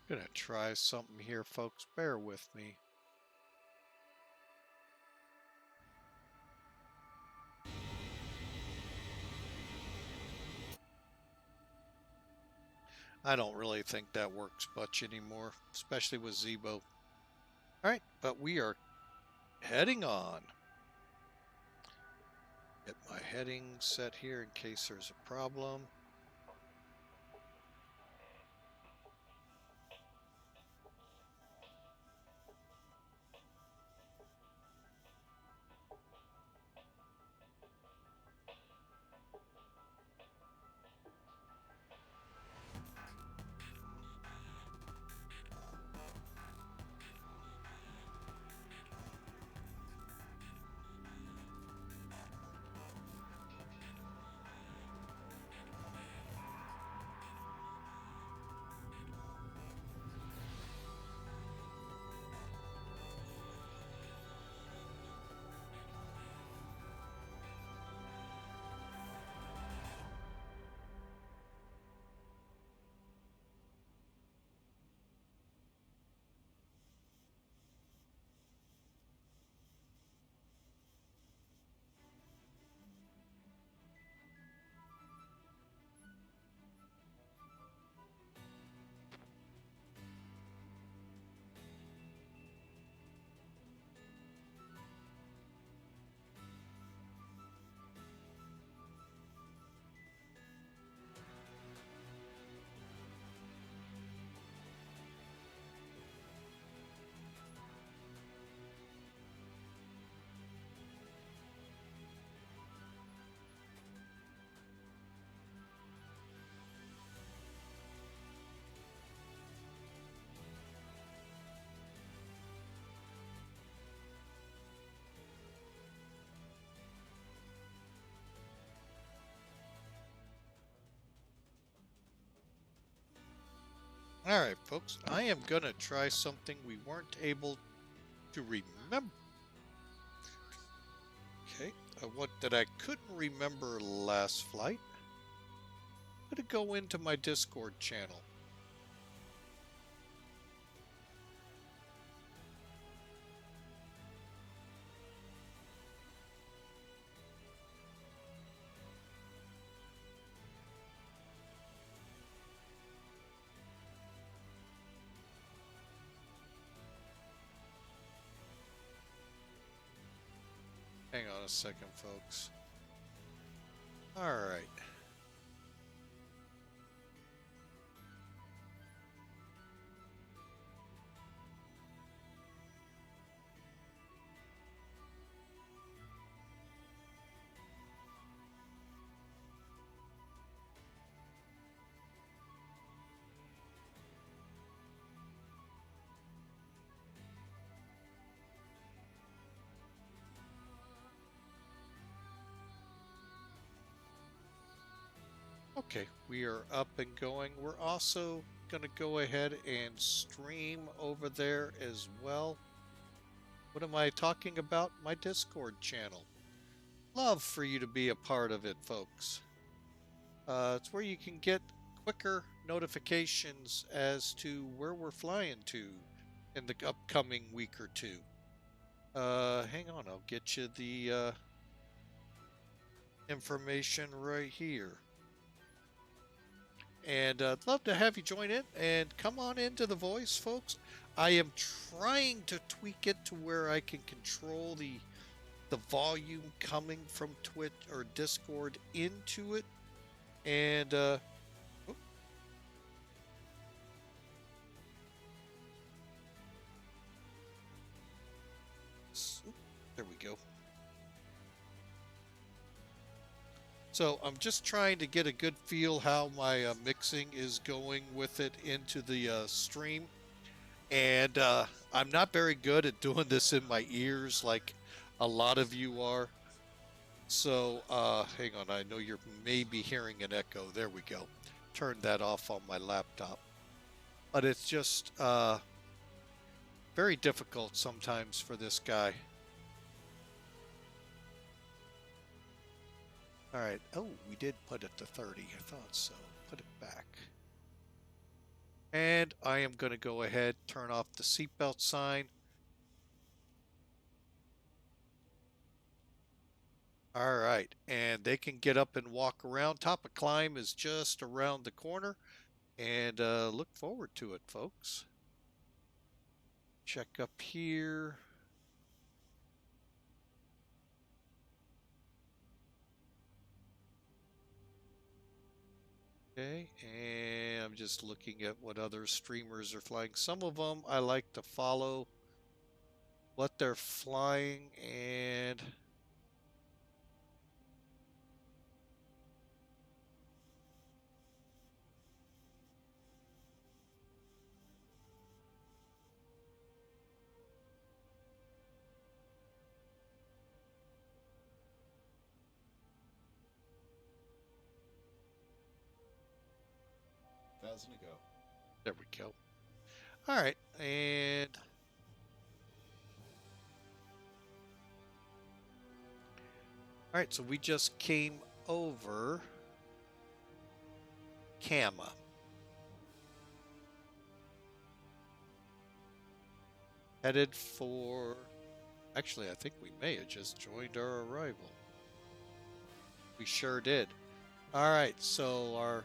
Gonna try something here, folks. Bear with me. I don't really think that works much anymore, especially with ZIBO. All right, but we are heading on. Get my heading set here in case there's a problem. All right, folks, I am going to try something we weren't able to remember. Okay, what that I couldn't remember last flight. I'm going to go into my Discord channel. Hang on a second, folks. All right. Okay, we are up and going. We're also going to go ahead and stream over there as well. What am I talking about? My Discord channel. Love for you to be a part of it, folks. It's where you can get quicker notifications as to where we're flying to in the upcoming week or two. Hang on, I'll get you the information right here. And I'd love to have you join in and come on into the voice, folks. I am trying to tweak it to where I can control the volume coming from Twitch or Discord into it. And there we go. So I'm just trying to get a good feel how my mixing is going with it into the stream. And I'm not very good at doing this in my ears like a lot of you are. So hang on, I know you're maybe hearing an echo. There we go. Turn that off on my laptop. But it's just very difficult sometimes for this guy. All right. Oh, we did put it to 30. I thought so. Put it back. And I am going to go ahead, turn off the seatbelt sign. All right. And they can get up and walk around. Top of climb is just around the corner. And look forward to it, folks. Check up here. Okay, and I'm just looking at what other streamers are flying. Some of them I like to follow what they're flying, and to go. there we go. All right, and all right, so we just came over KAMMA. Headed for, actually, I think we may have just joined our arrival. We sure did. All right, so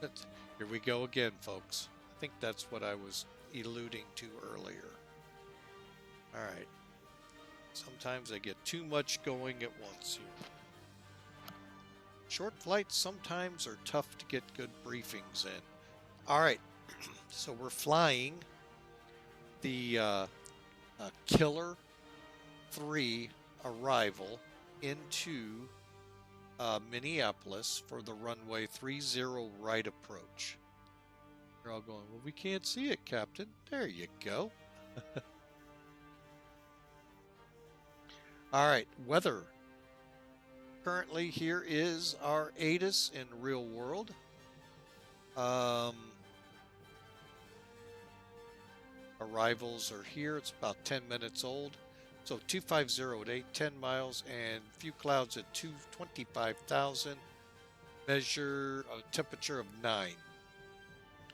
here we go again, folks. I think that's what I was alluding to earlier. All right. Sometimes I get too much going at once here. Short flights sometimes are tough to get good briefings in. All right. So we're flying the Killer 3 arrival into Minneapolis for the runway 30 right approach. You're all going, well, we can't see it, Captain. There you go. All right, weather. Currently, here is our ATIS in real world. Arrivals are here. It's about 10 minutes old. So 250 at 8, 10 miles, and few clouds at 225,000. Measure a temperature of 9.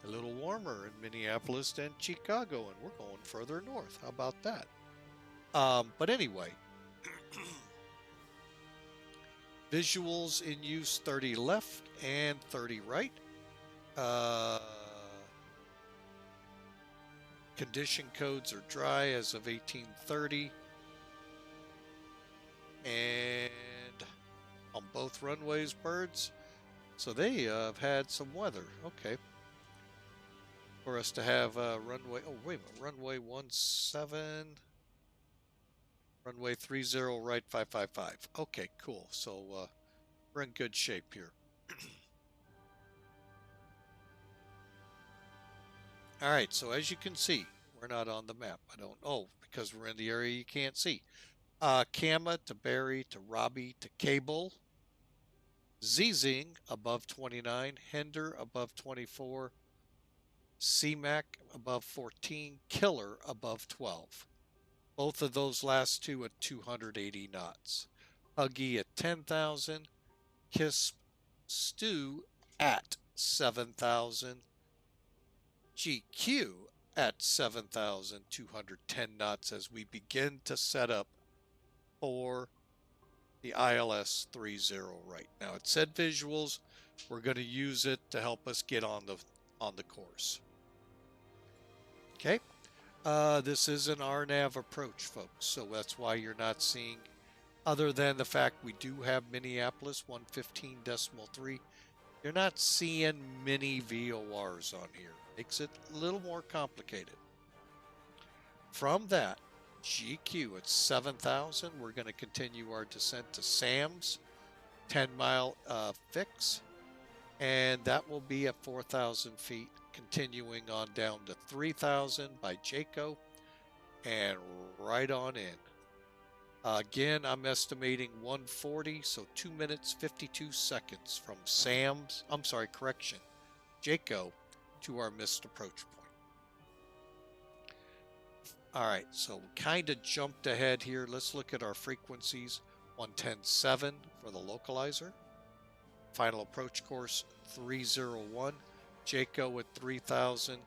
A little warmer in Minneapolis than Chicago, and we're going further north. How about that? But anyway, visuals in use 30 left and 30 right. Condition codes are dry as of 1830. And on both runways, birds. So they have had some weather. Okay. For us to have runway, oh wait a minute, runway 17, runway 30 right 555. Okay, cool. So we're in good shape here. All right, so as you can see, we're not on the map. Because we're in the area you can't see. KAMMA to Barry to Robbie to Cable. Zing above 29, Hinder above 24, CMAC above 14, Killer above 12. Both of those last two at 280 knots. Huggy at 10,000, Kisp Stew at 7,000, GQ at 7,210 knots as we begin to set up for the ILS 30 right now. It said visuals. We're going to use it to help us get on the course. Okay. This is an RNAV approach, folks, so that's why you're not seeing, other than the fact we do have Minneapolis 115.3, you're not seeing many VORs on here. Makes it a little more complicated. From that, GQ at 7,000, we're going to continue our descent to Sam's 10-mile fix, and that will be at 4,000 feet, continuing on down to 3,000 by Jaco, and right on in. Again, I'm estimating 140, so 2 minutes 52 seconds from Jaco to our missed approach point. All right, so we kind of jumped ahead here. Let's look at our frequencies. 110.7 for the localizer. Final approach course 301. Jaco at 3,000.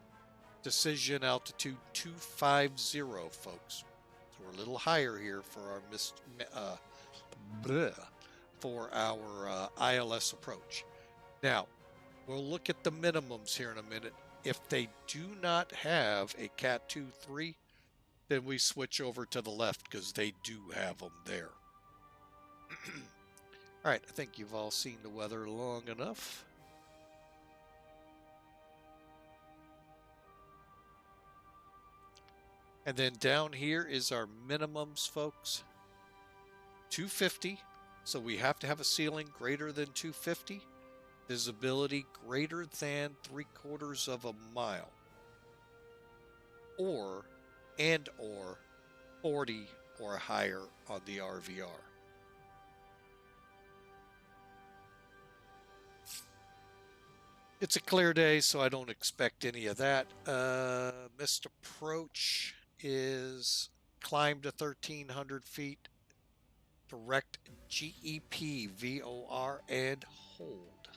Decision altitude 250, folks. So we're a little higher here for our ILS approach. Now, we'll look at the minimums here in a minute. If they do not have a Cat 2-3, then we switch over to the left because they do have them there. All right, I think you've all seen the weather long enough. And then down here is our minimums, folks. 250, so we have to have a ceiling greater than 250. Visibility greater than 3/4 of a mile. Or 40 or higher on the RVR. It's a clear day, so I don't expect any of that. Missed approach is climb to 1,300 feet, direct GEP, VOR, and hold.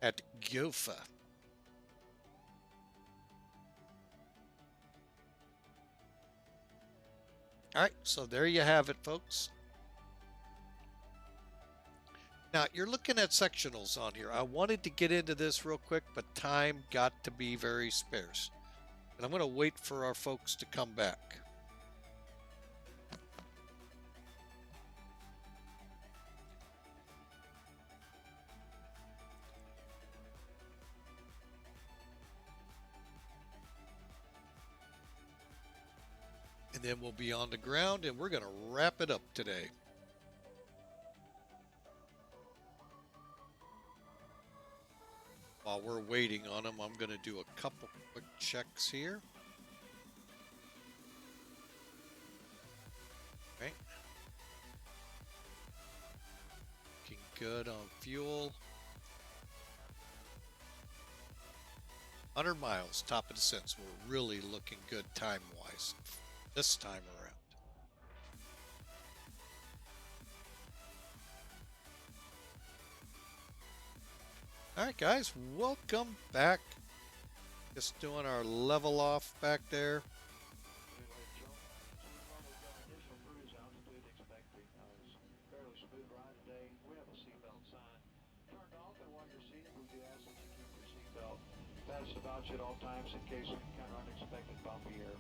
At GOFA. All right, so there you have it, folks. Now, you're looking at sectionals on here. I wanted to get into this real quick, but time got to be very sparse. And I'm going to wait for our folks to come back. And then we'll be on the ground, and we're going to wrap it up today. While we're waiting on them, I'm going to do a couple quick checks here. Okay. Looking good on fuel. 100 miles, top of descent. So we're really looking good time-wise this time around. All right, guys, welcome back. Just doing our level off back there. That's about you at all times in case we encounter unexpected bumpy air.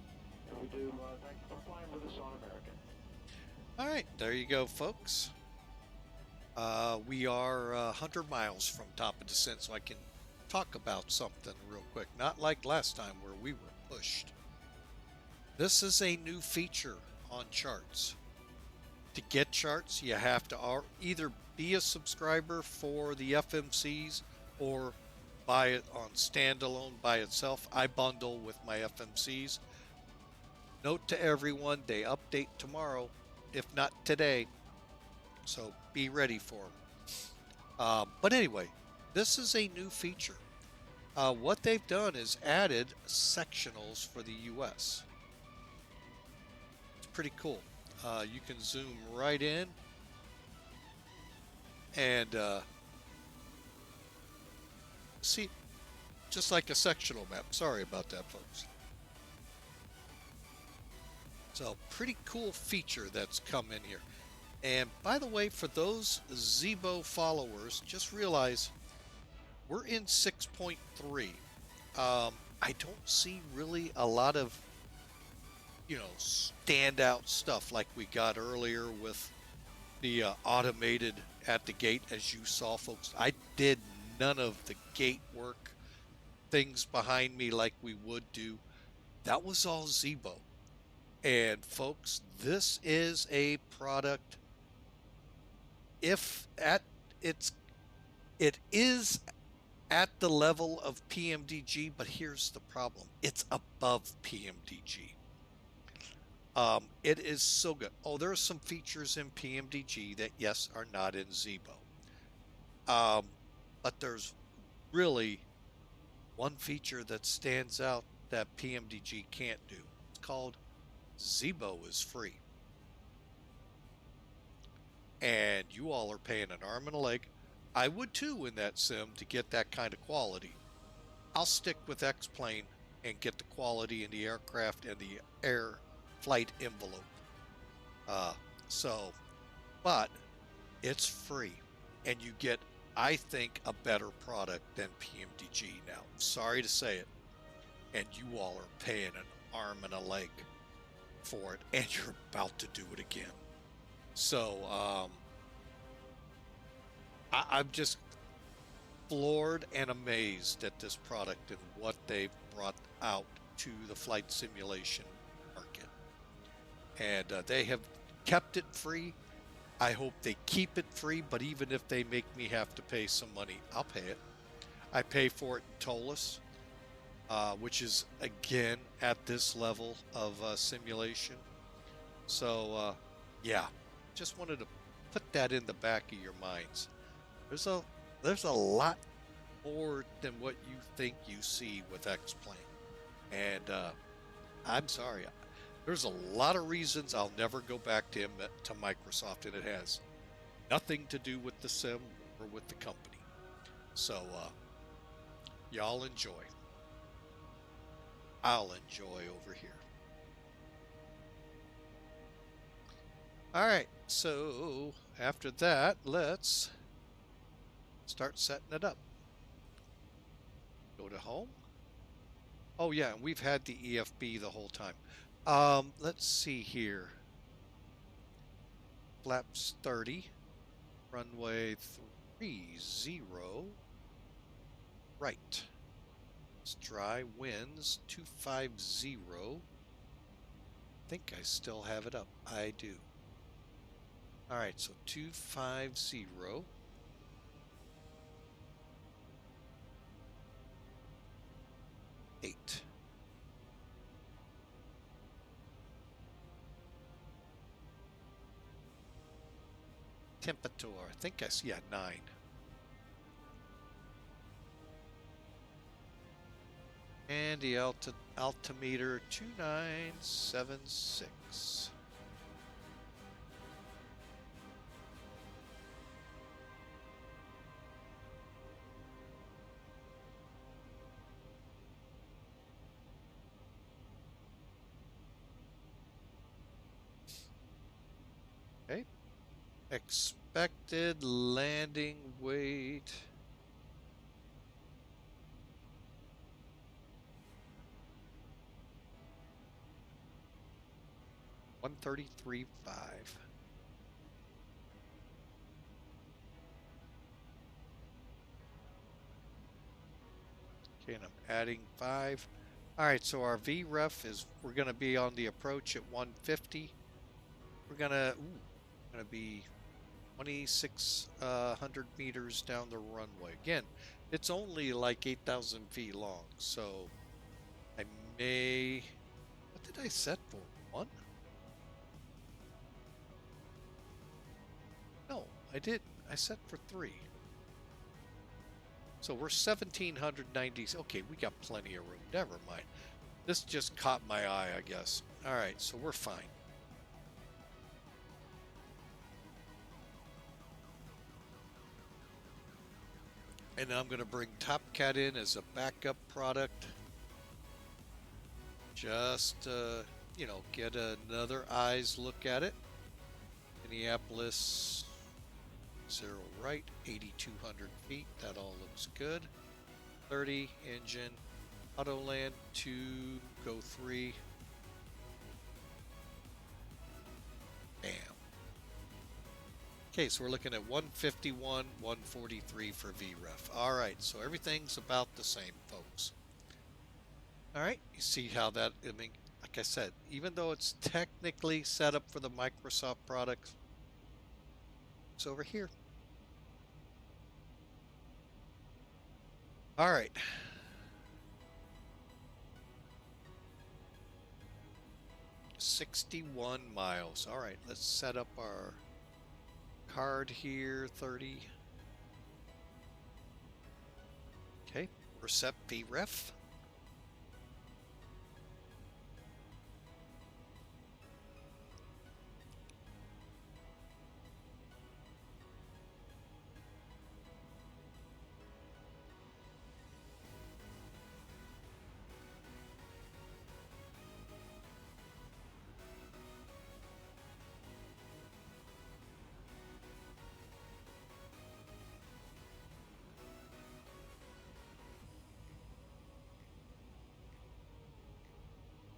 And we do thank you for flying with us on American. All right, there you go, folks. We are 100 miles from top of descent, so I can talk about something real quick. Not like last time where we were pushed. This is a new feature on charts. To get charts, you have to either be a subscriber for the FMCs or buy it on standalone by itself. I bundle with my FMCs. Note to everyone, they update tomorrow, if not today. So be ready for them. But anyway, this is a new feature. What they've done is added sectionals for the US. It's pretty cool. You can zoom right in and see, just like a sectional map. Sorry about that, folks. So pretty cool feature that's come in here. And by the way, for those ZIBO followers, just realize we're in 6.3. I don't see really a lot of, standout stuff like we got earlier with the automated at the gate, as you saw, folks. I did none of the gate work, things behind me like we would do. That was all ZIBO. And folks, this is a product, it is at the level of PMDG, but here's the problem. It's above PMDG. It is so good. Oh, there are some features in PMDG that, yes, are not in ZIBO. But there's really one feature that stands out that PMDG can't do. It's called ZIBO is free. And you all are paying an arm and a leg. I would too in that sim to get that kind of quality. I'll stick with X-Plane and get the quality in the aircraft and the air flight envelope. But it's free, and you get, I think, a better product than PMDG now. Sorry to say it. And you all are paying an arm and a leg for it, and you're about to do it again. So, I'm just floored and amazed at this product and what they've brought out to the flight simulation market. And they have kept it free. I hope they keep it free, but even if they make me have to pay some money, I'll pay it. I pay for it in TOLUS, which is, again, at this level of simulation. So, yeah, just wanted to put that in the back of your minds. There's a lot more than what you think you see with X-Plane. And I'm sorry, there's a lot of reasons I'll never go back to Microsoft, and it has nothing to do with the sim or with the company. So, y'all enjoy. I'll enjoy over here. Alright, so after that, let's start setting it up. Go to home. Oh yeah, and we've had the EFB the whole time. Let's see here. Flaps 30. Runway 30. Right. It's dry. Winds 250. I think I still have it up. I do. Alright, so 250. 8. Temperature, I think I see, yeah, 9. And the altimeter 2976. Okay. Expected landing weight. $133.5. Okay, and I'm adding 5. All right, so our VREF is, we're going to be on the approach at 150. We're going to be 2,600 meters down the runway. Again, it's only like 8,000 feet long, so I may, what did I set for? 1? No, I didn't. I set for 3. So we're 1,790. Okay, we got plenty of room. Never mind. This just caught my eye, I guess. All right, so we're fine. And I'm going to bring Top Cat in as a backup product. Just, you know, get another eyes look at it. Minneapolis, 0 right, 8,200 feet. That all looks good. 30 engine. Autoland 2, go 3. Bam. Okay, so we're looking at 151, 143 for VREF. All right, so everything's about the same, folks. All right, you see how that, I mean, like I said, even though it's technically set up for the Microsoft products, it's over here. All right. $61 miles. All right, let's set up our card here, 30. Okay, we're set VREF.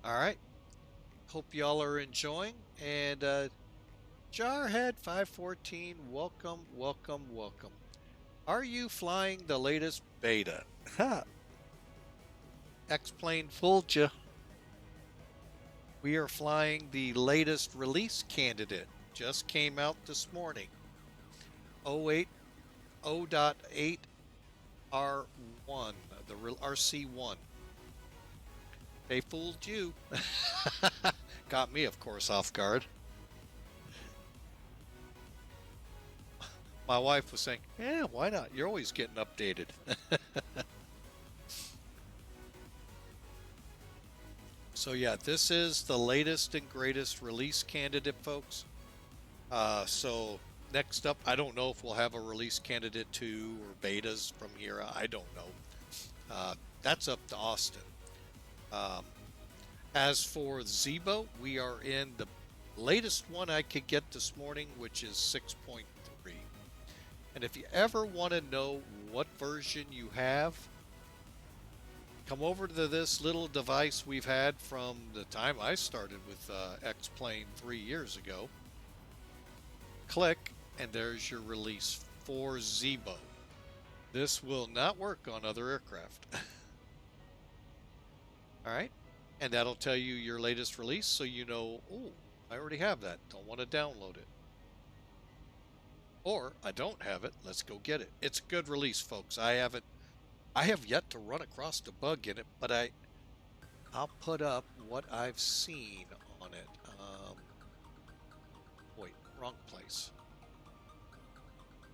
All right. Hope y'all are enjoying. And Jarhead 514, welcome, welcome, welcome. Are you flying the latest beta? Ha! X-Plane fooled you. We are flying the latest release candidate. Just came out this morning. 0.8 R1, the RC1. They fooled you. Got me, of course, off guard. My wife was saying, yeah, why not? You're always getting updated. So yeah, this is the latest and greatest release candidate, folks. So next up, I don't know if we'll have a release candidate 2 or betas from here. I don't know. That's up to Austin. As for ZIBO, we are in the latest one I could get this morning, which is 6.3. And if you ever want to know what version you have, come over to this little device we've had from the time I started with X-Plane 3 years ago. Click, and there's your release for ZIBO. This will not work on other aircraft. All right, and that'll tell you your latest release, so you know, oh, I already have that. Don't want to download it. Or I don't have it. Let's go get it. It's a good release, folks. I have yet to run across the bug in it, but I'll put up what I've seen on it. Wait, wrong place.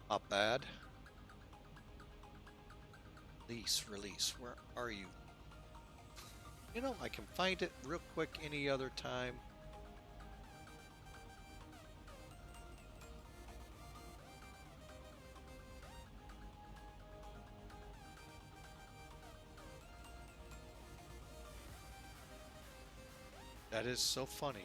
Not bad. Release. Where are you? You know, I can find it real quick any other time. That is so funny.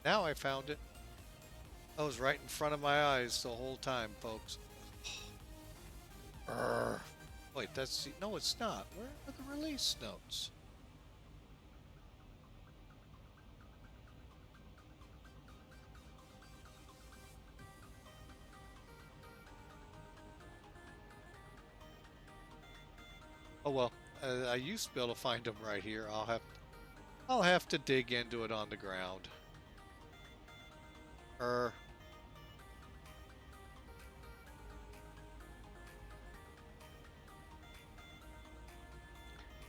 Now I found it. I was right in front of my eyes the whole time, folks. Wait, that's... No, it's not. Where are the release notes? Oh well, I used to be able to find them right here. I'll have to dig into it on the ground.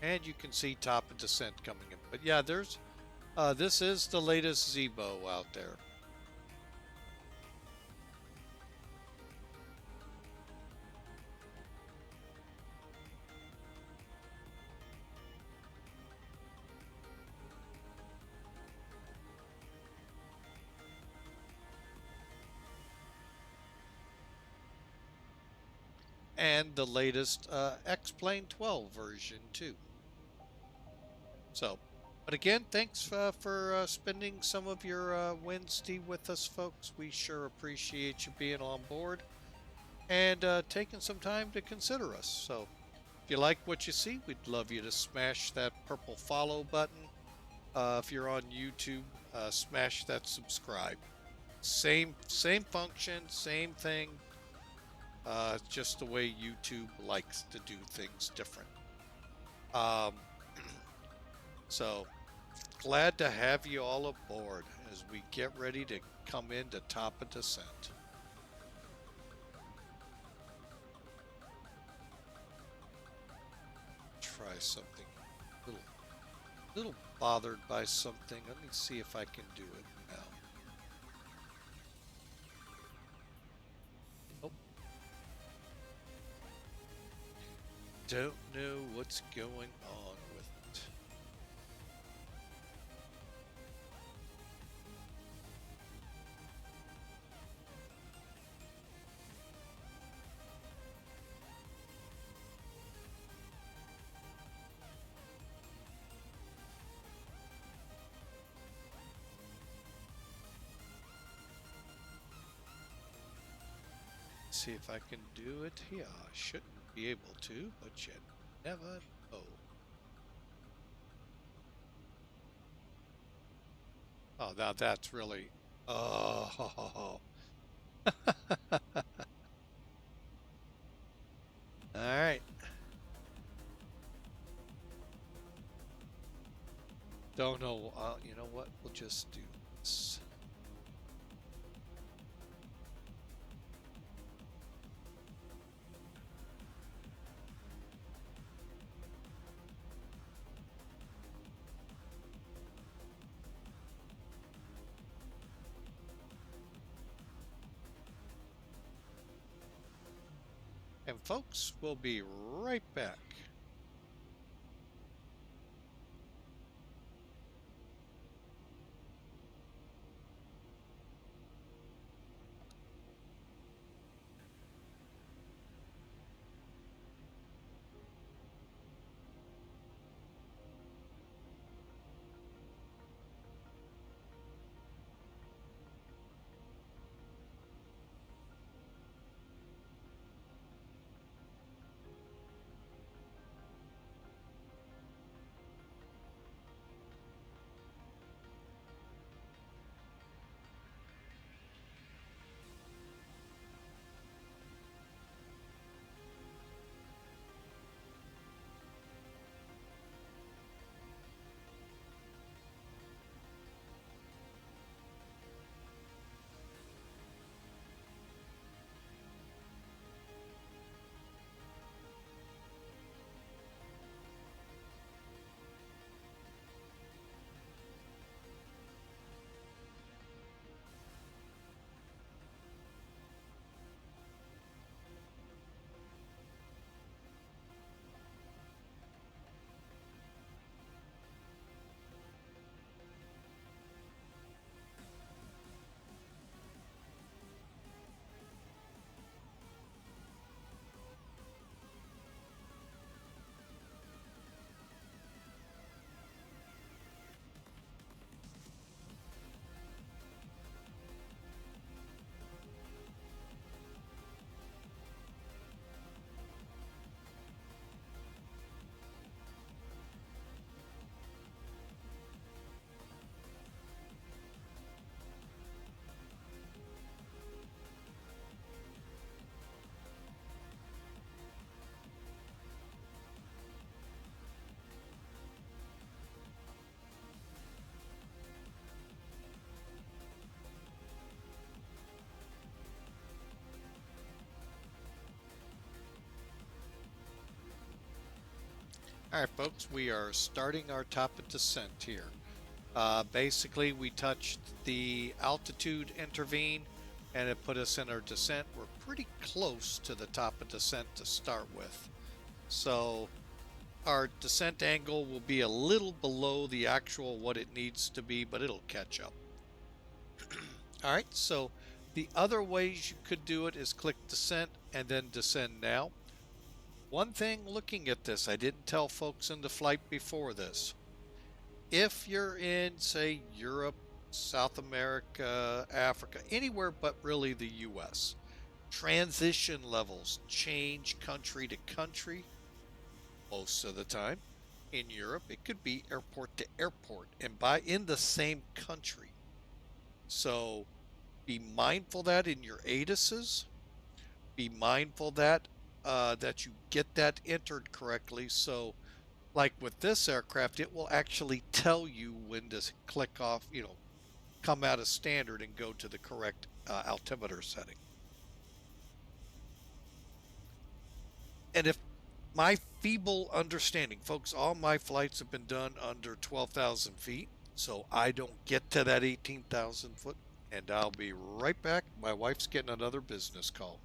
And you can see top of descent coming in. But yeah, there's this is the latest ZIBO out there. And the latest X-Plane 12 version too. So, but again, thanks for spending some of your Wednesday with us, folks. We sure appreciate you being on board and taking some time to consider us. So, if you like what you see, we'd love you to smash that purple follow button. If you're on YouTube, smash that subscribe. Same function, same thing. Just the way YouTube likes to do things different. So glad to have you all aboard as we get ready to come into top of descent. Try something. Little bothered by something. Let me see if I can do it now. Nope. Don't know what's going on with it. See if I can do it here. I shouldn't be able to, but you never know. Oh, now that's really... Oh. Alright. Don't know. You know what? We'll just do this. And folks, we'll be right back. All right, folks, we are starting our top of descent here. Basically, we touched the altitude intervene, and it put us in our descent. We're pretty close to the top of descent to start with. So our descent angle will be a little below the actual what it needs to be, but it'll catch up. All right, so the other ways you could do it is click descent and then descend now. One thing looking at this, I didn't tell folks in the flight before this. If you're in, say, Europe, South America, Africa, anywhere but really the US, transition levels change country to country most of the time. In Europe, it could be airport to airport and in the same country. So be mindful that in your ATISes, be mindful that that you get that entered correctly. So like with this aircraft, it will actually tell you when to click off, come out of standard and go to the correct altimeter setting. And if my feeble understanding, folks, all my flights have been done under 12,000 feet, so I don't get to that 18,000 foot, and I'll be right back. My wife's getting another business call.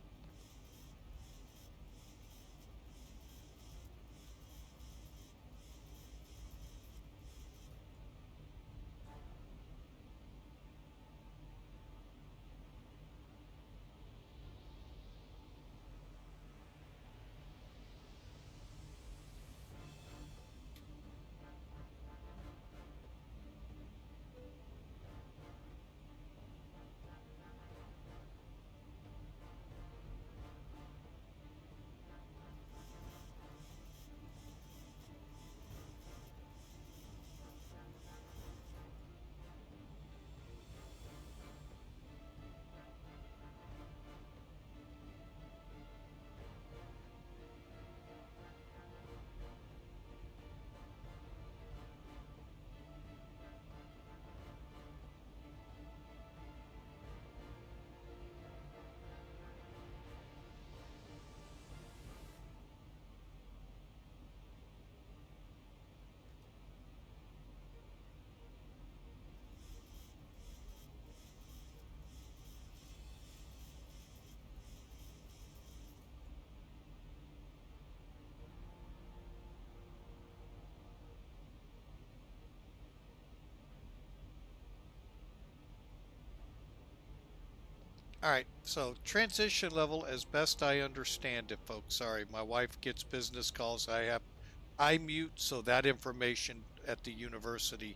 All right, so transition level as best I understand it, folks. Sorry, my wife gets business calls. I mute so that information at the university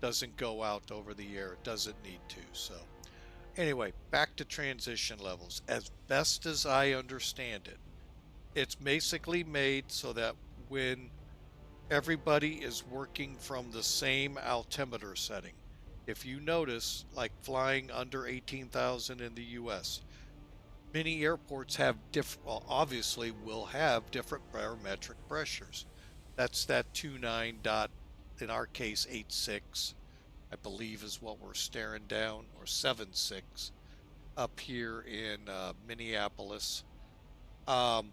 doesn't go out over the air. It doesn't need to. So anyway, back to transition levels. As best as I understand it, it's basically made so that when everybody is working from the same altimeter setting, if you notice, like flying under 18,000 in the US, many airports have obviously will have different barometric pressures. That's that 29 dot, in our case 86, I believe is what we're staring down, or 76 up here in Minneapolis. They'll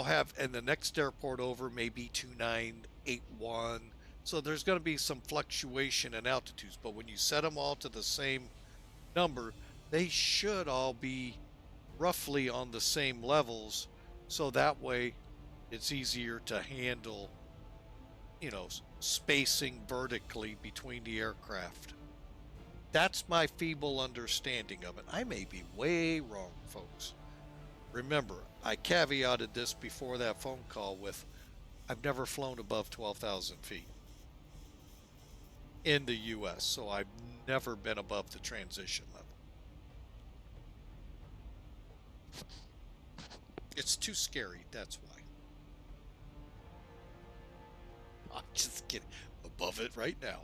have, and the next airport over may be 2981. So there's going to be some fluctuation in altitudes, but when you set them all to the same number, they should all be roughly on the same levels. So that way it's easier to handle, spacing vertically between the aircraft. That's my feeble understanding of it. I may be way wrong, folks. Remember, I caveated this before that phone call with, I've never flown above 12,000 feet in the US, so I've never been above the transition level. It's too scary, that's why. I'm just kidding. Above it right now.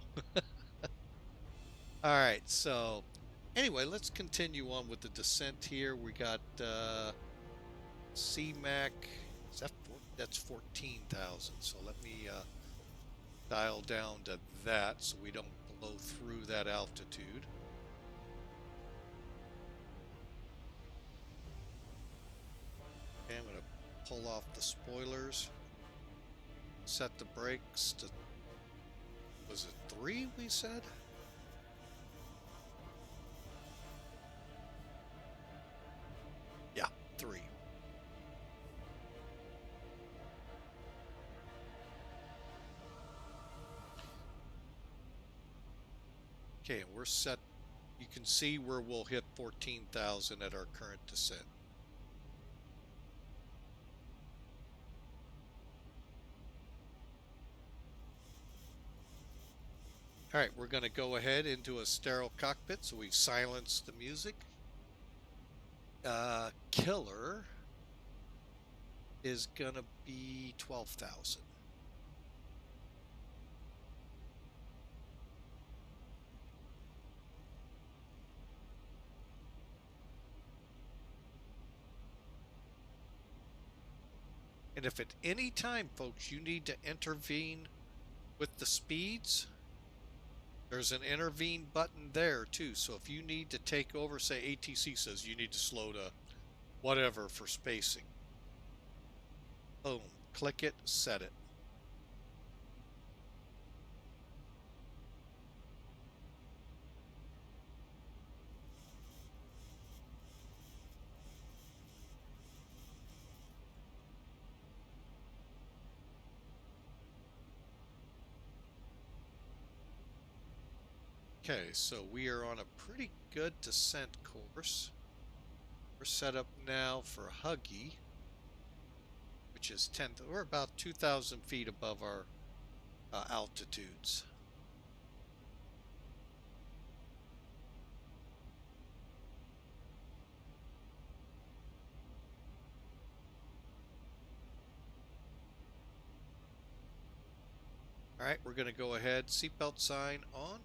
All right, so anyway, let's continue on with the descent here. We got CMAC. That's 14,000. So let me dial down to that so we don't blow through that altitude. Okay, I'm going to pull off the spoilers. set the brakes to, was it 3 we said? Yeah, 3. Okay, and we're set. You can see where we'll hit 14,000 at our current descent. All right, we're going to go ahead into a sterile cockpit, so we silence the music. Killer is going to be 12,000. And if at any time, folks, you need to intervene with the speeds, there's an intervene button there too. So if you need to take over, say ATC says you need to slow to whatever for spacing, boom, click it, set it. Okay, so we are on a pretty good descent course. We're set up now for Huggy, which is 10. We're about 2,000 feet above our altitudes. All right, we're going to go ahead. Seatbelt sign on.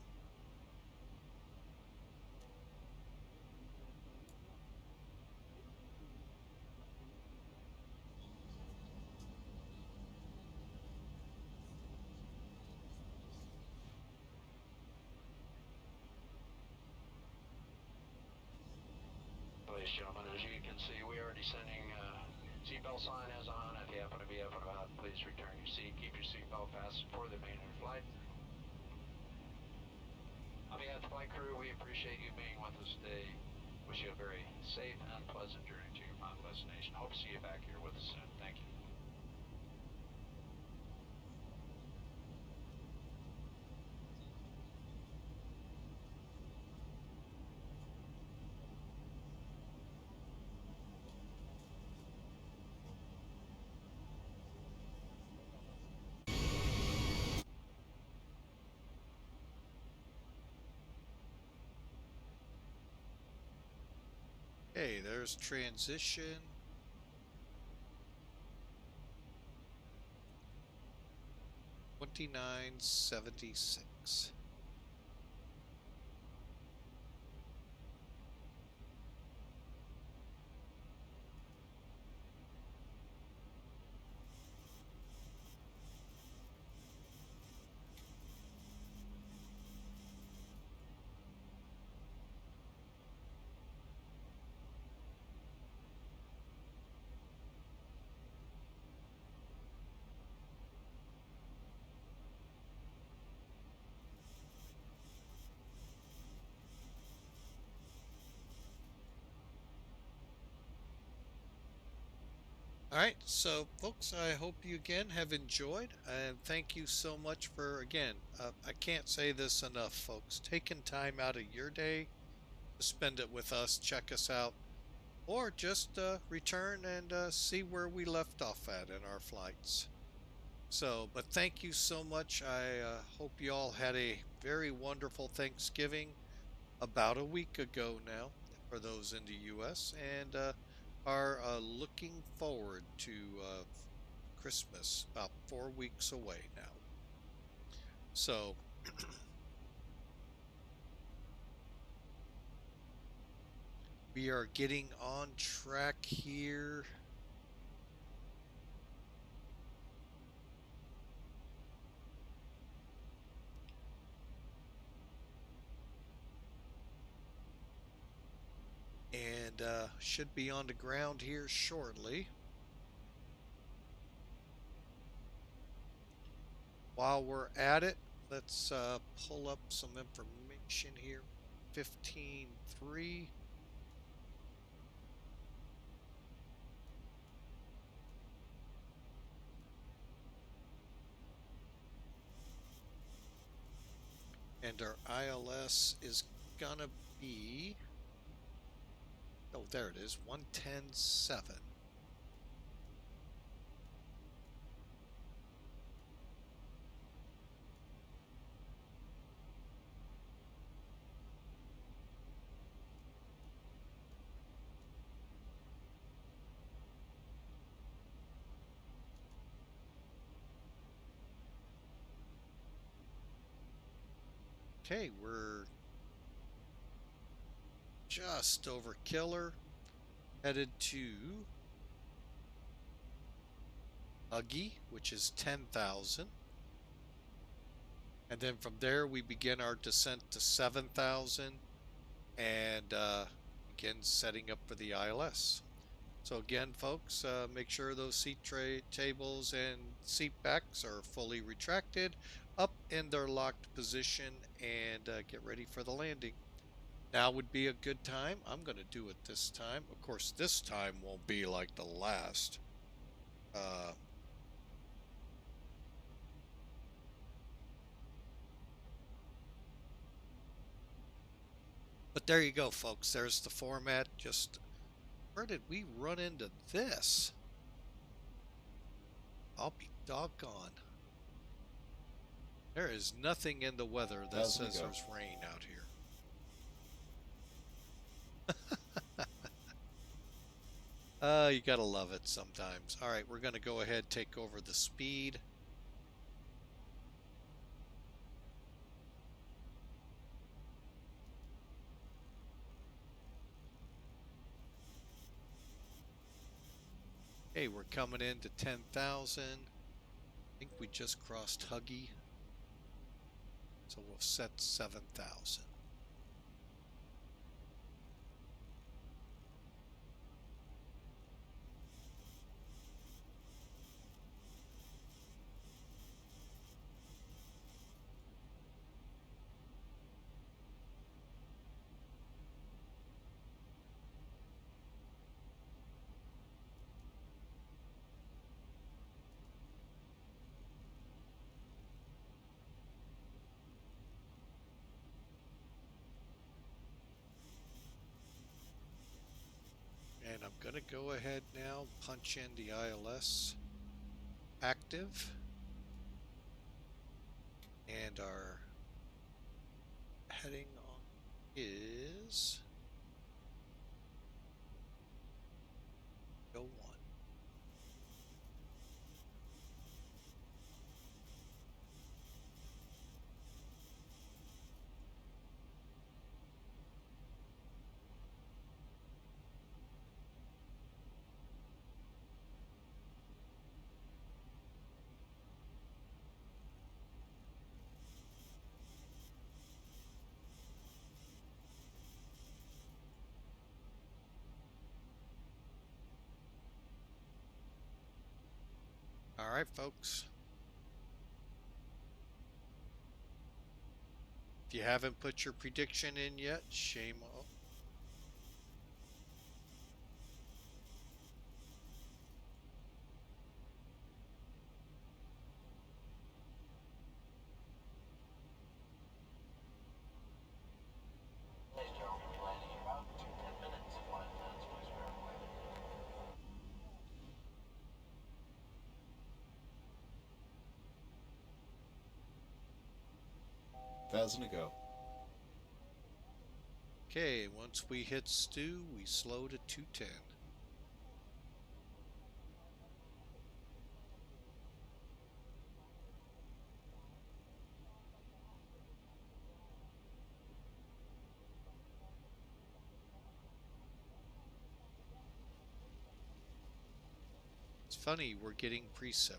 Ladies and gentlemen, as you can see, we are descending. Seatbelt sign is on. If you happen to be up and about, please return your seat. Keep your seatbelt fastened for the remainder of the flight. On behalf of the flight crew, we appreciate you being with us today. Wish you a very safe and pleasant journey to your final destination. Hope to see you back here with us soon. Thank you. Okay, there's transition. $29.76. All right, so folks, I hope you again have enjoyed, and thank you so much for, again, I can't say this enough, folks, taking time out of your day to spend it with us, check us out, or just return and see where we left off at in our flights. So, but thank you so much. I hope you all had a very wonderful Thanksgiving about a week ago now for those in the U.S. and are looking forward to Christmas about 4 weeks away now. So we are getting on track here. And should be on the ground here shortly. while we're at it, let's pull up some information here. 15.3. And our ILS is gonna be, oh, there it is, 110.7. Okay, we're just over Killer, headed to Huggy, which is 10,000. And then from there, we begin our descent to 7,000 and begin setting up for the ILS. So again, folks, make sure those seat tray tables and seat backs are fully retracted, up in their locked position, and get ready for the landing. Now would be a good time. I'm going to do it this time. Of course, this time won't be like the last. But there you go, folks. There's the format. Just where did we run into this? I'll be doggone. There is nothing in the weather that says there's rain out here. You gotta love it sometimes. All right, we're gonna go ahead, take over the speed. Okay, we're coming into 10,000. I think we just crossed Huggy. So we'll set 7,000. And I'm going to go ahead now, punch in the ILS active. And our heading on is go 1. All right, folks. If you haven't put your prediction in yet, shame on. Ladies and gentlemen, we'll be landing in about 10 minutes. Flight attendants, please verify. Thousand to go. Okay, once we hit stew, we slow to 210. It's funny, we're getting precip.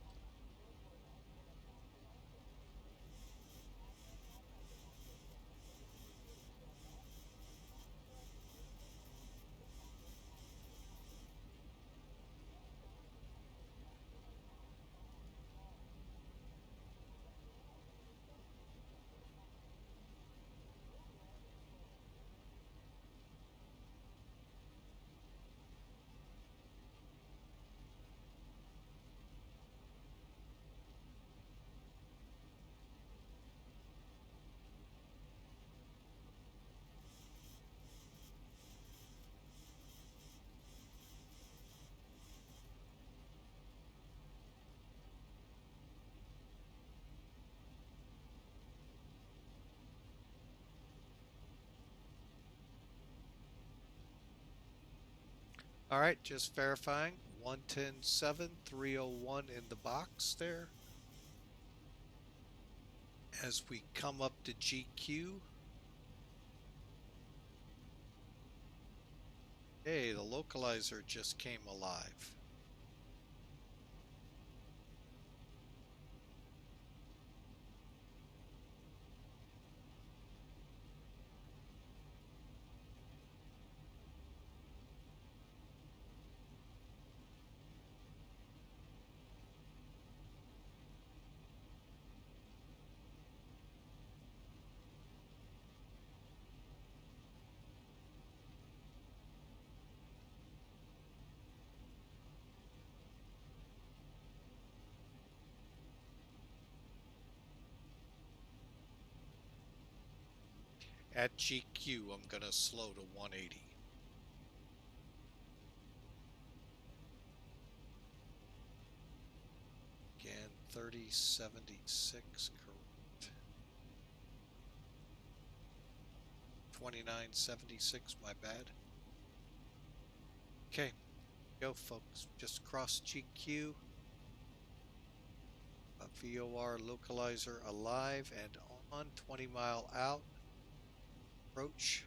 All right, just verifying. 110.7, 301 in the box there. As we come up to GQ. Hey, the localizer just came alive. At GQ, I'm going to slow to 180. Again, 3076, correct. 2976, my bad. Okay, go folks. Just cross GQ. A VOR localizer alive and on, 20 mile out. Approach.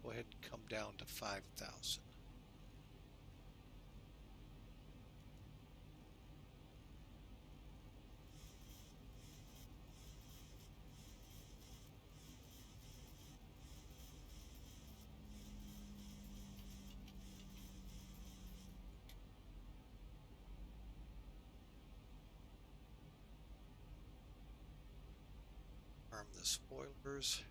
Go ahead and come down to 5,000. Arm the spoilers.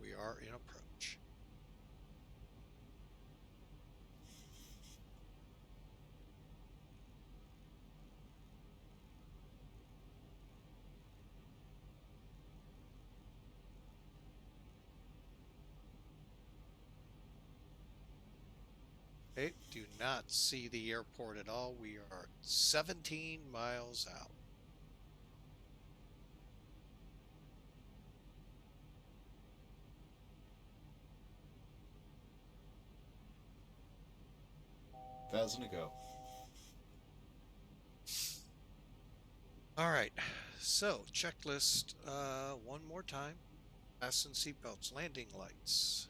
We are in approach. Okay, do not see the airport at all. We are 17 miles out. Thousand to go. All right, so checklist one more time. Fasten seatbelts, landing lights.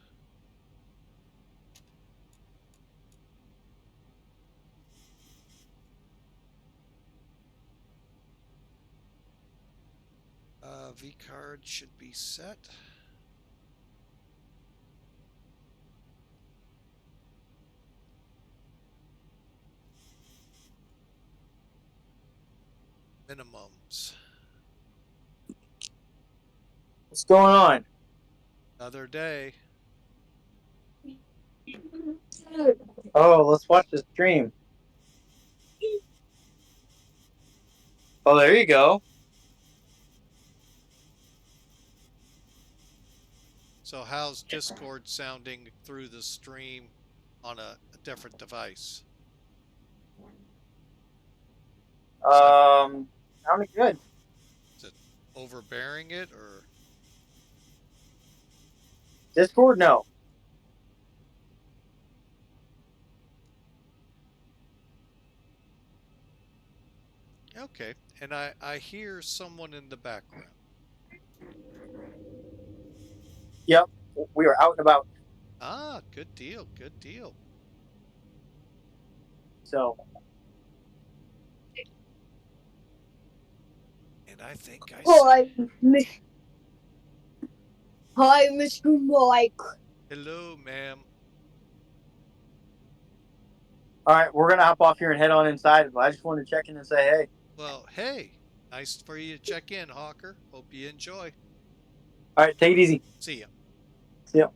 V card should be set. Minimums. What's going on? Another day. Oh, let's watch the stream. Oh, there you go. So how's Discord sounding through the stream on a different device? Sounded good. Is it overbearing it or? Discord, no. Okay, and I hear someone in the background. Yep, we are out and about. Ah, good deal, good deal. So. And I think I Hi, Hi, Mr. Mike. Hello, ma'am. All right, we're gonna hop off here and head on inside. I just wanted to check in and say hey. Well, hey, nice for you to check in, Hawker. Hope you enjoy. All right, take it easy. See ya. See ya.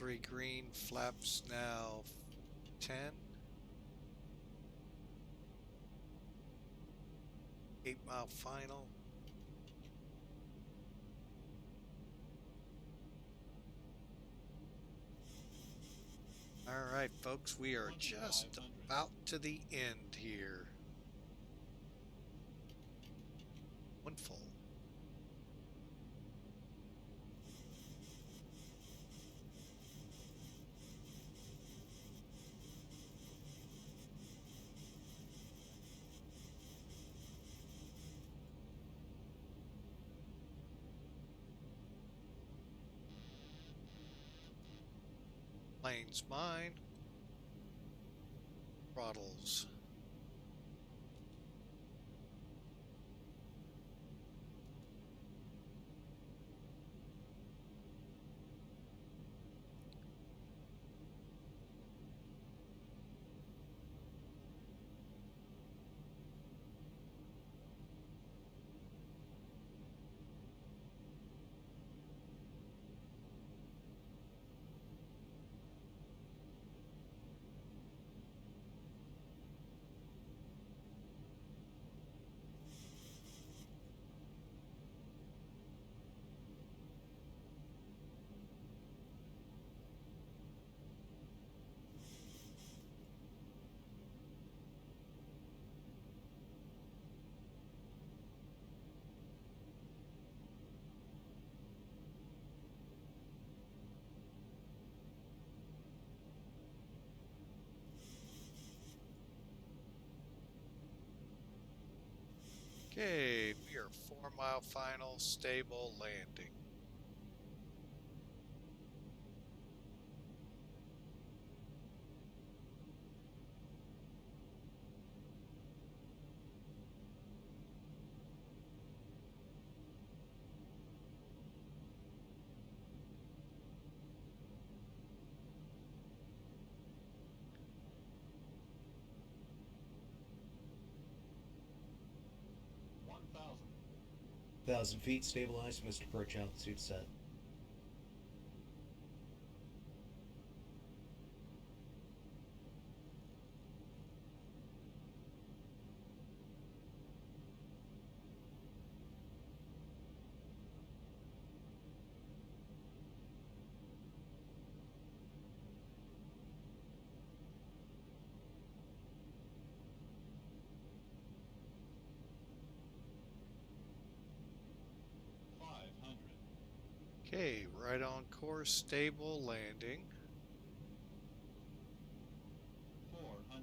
3 green, flaps now 10. 8-mile final. All right, folks, we are just about to the end here. One full. Plane's mine. Throttles. Okay, we are 4-mile final, stable landing. Thousand feet, stabilized, Mr. Perch, altitude set. Okay, right on course, stable landing. 400.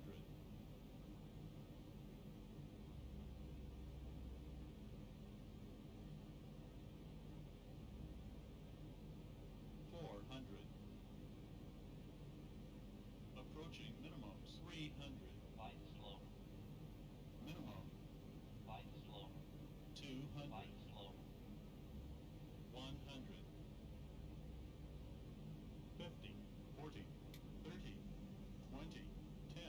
400. Approaching minimum 300. Light slow. Minimum Light slow. 200. Light slow. 100. 50, 40, 30, 20, 10.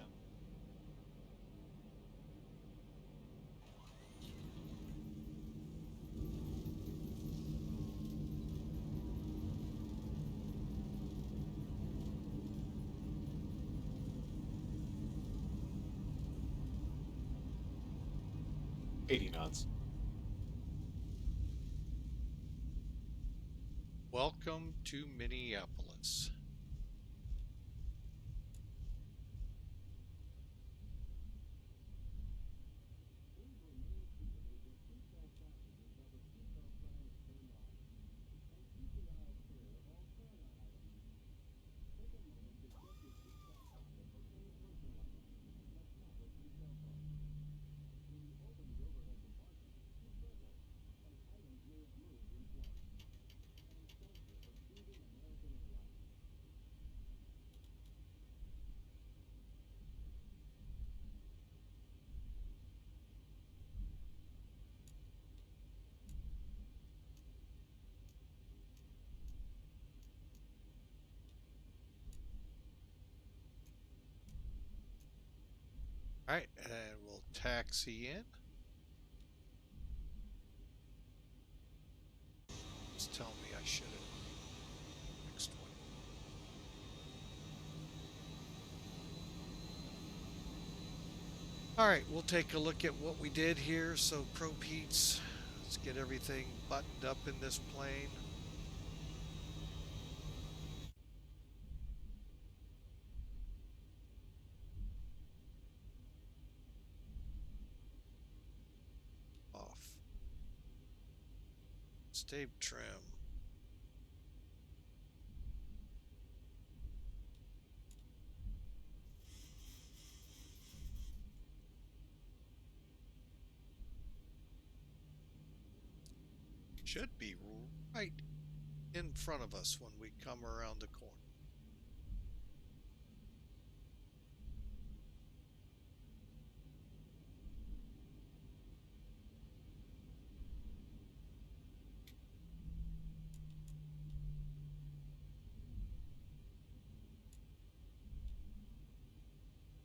$80 knots. Welcome to Minneapolis. All right, and we'll taxi in. Just tell me I should have. Next one. All right, we'll take a look at what we did here. So probe heats, let's get everything buttoned up in this plane. Off. Stave trim. Should be right in front of us when we come around the corner.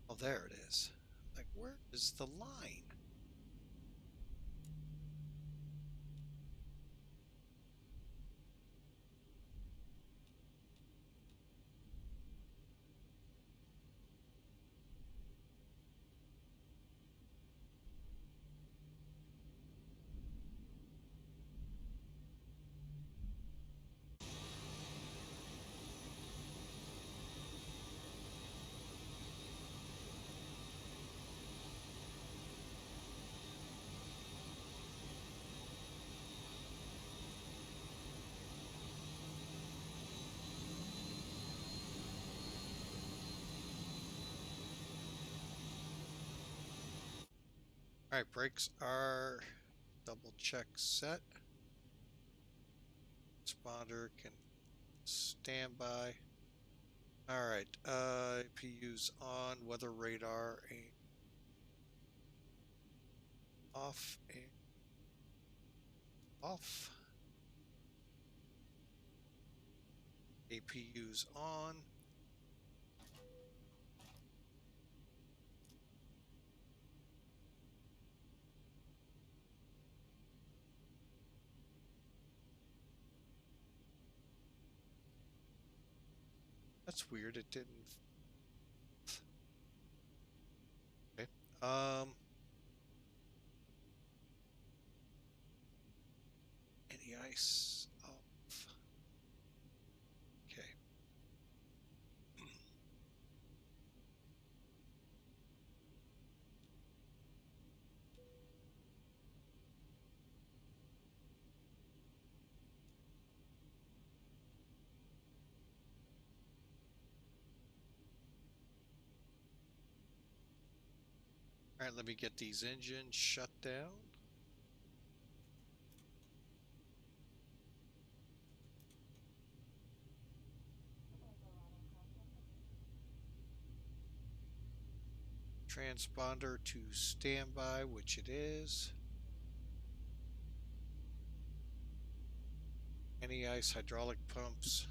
Oh, there it is. Like, where is the line? All right, brakes are double check set. Transponder can stand by. All right, PU's on, weather radar and off and off. APU's on. That's weird, it didn't. Okay. Any ice off. Okay. All right, let me get these engines shut down. Transponder to standby, which it is. Any ice hydraulic pumps.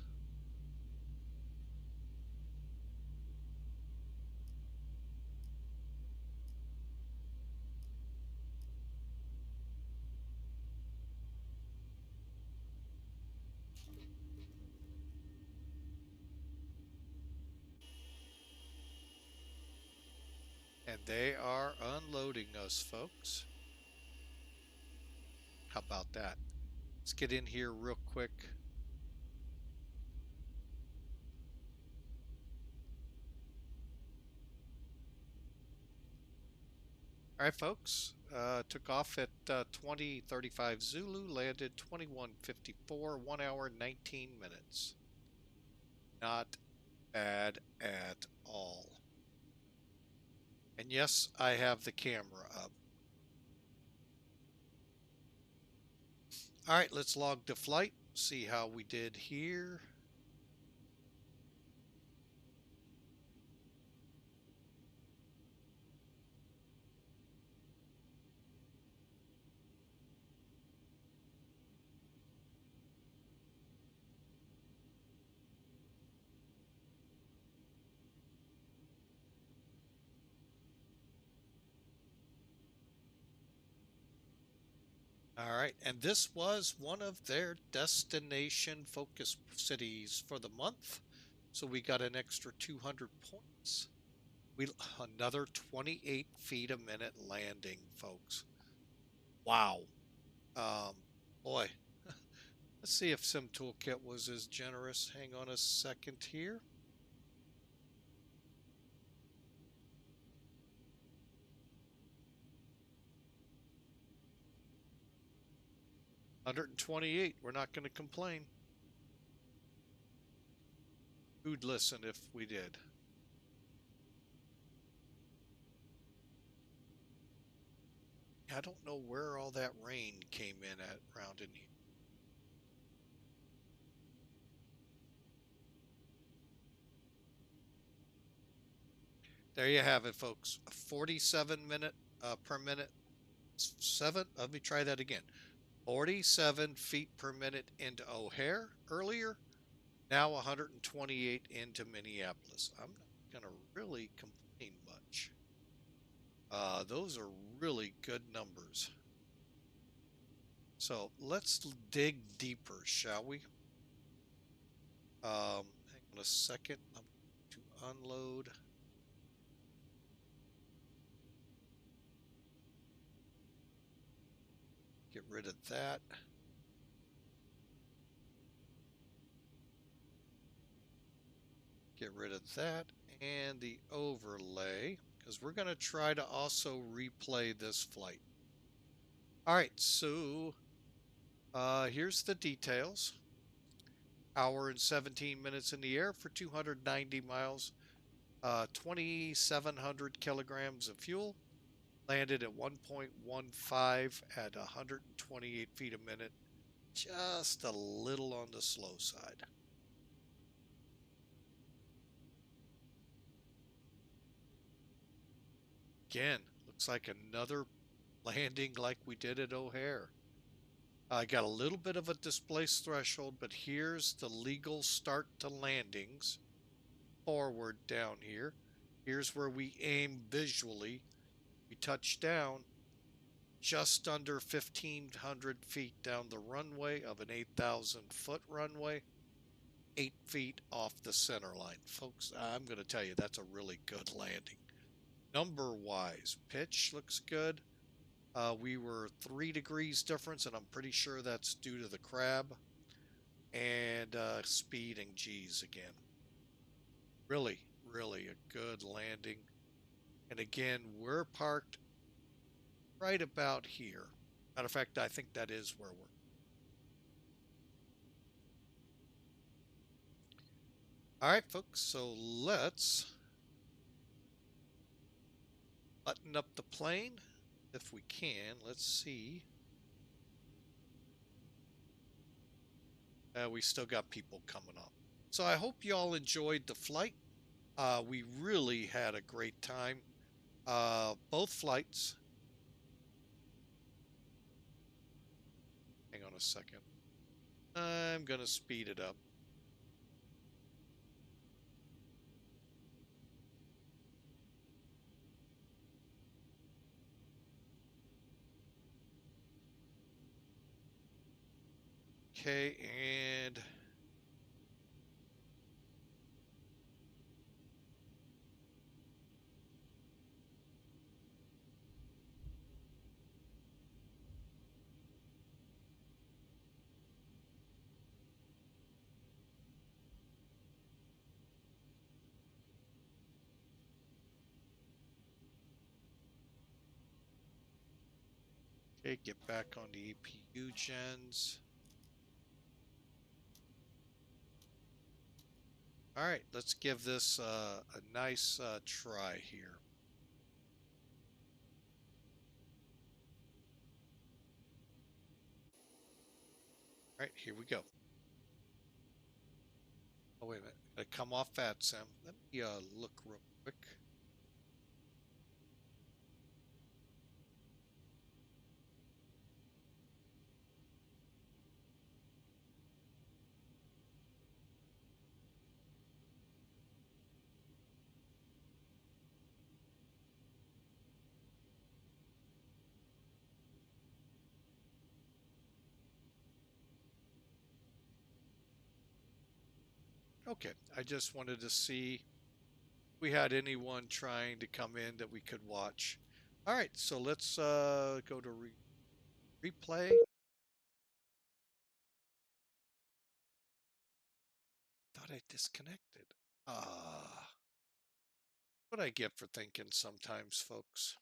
And they are unloading us, folks. How about that? Let's get in here real quick. All right, folks. Took off at 20:35 Zulu, landed 21:54, 1 hour 19 minutes. Not bad at all. And yes, I have the camera up. All right, let's log the flight, see how we did here. All right, and this was one of their destination focus cities for the month. So we got an extra 200 points. Another 28 feet a minute landing, folks. Wow. Boy. Let's see if Sim Toolkit was as generous. Hang on a second here. $128. We're not going to complain. Who'd listen if we did? I don't know where all that rain came in at around in here. There you have it, folks. 47 minute per minute. Let me try that again. 47 feet per minute into O'Hare earlier. Now 128 into Minneapolis. I'm not going to really complain much. Those are really good numbers. So let's dig deeper, shall we? Hang on a second. I'm going to unload. Get rid of that. Get rid of that and the overlay, because we're going to try to also replay this flight. All right, so here's the details. Hour and 17 minutes in the air for 290 miles, 2,700 kilograms of fuel, landed at 1.15 at 128 feet a minute, just a little on the slow side. Again, looks like another landing like we did at O'Hare. I got a little bit of a displaced threshold, but here's the legal start to landings. Forward down here. Here's where we aim visually. We touch down just under 1,500 feet down the runway of an 8,000 foot runway, 8 feet off the center line. Folks, I'm going to tell you, that's a really good landing. Number-wise, pitch looks good. We were 3 degrees difference, and I'm pretty sure that's due to the crab. And speed and G's again. Really, really a good landing. And again, we're parked right about here. Matter of fact, I think that is where we're. All right, folks, so let's button up the plane if we can. Let's see. We still got people coming up. So I hope you all enjoyed the flight. We really had a great time. Both flights. Hang on a second. I'm going to speed it up. Okay, and okay, get back on the EPU gens. All right, let's give this a nice try here. All right, here we go. Oh, wait a minute. Gotta come off that, Sam. Let me look real quick. Okay, I just wanted to see we had anyone trying to come in that we could watch. All right, so let's go to replay. Thought I disconnected. What I get for thinking sometimes, folks.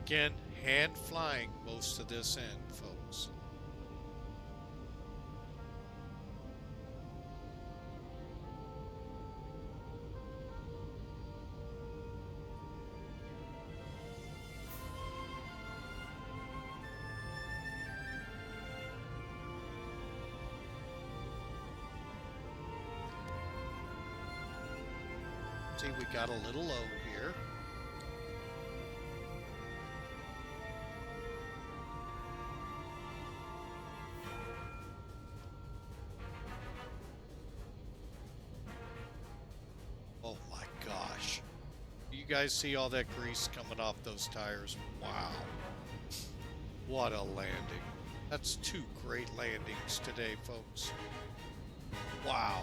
Again, hand flying most of this end, folks. See, we got a little low here. Oh my gosh. You guys see all that grease coming off those tires? Wow. What a landing. That's 2 great landings today, folks. Wow.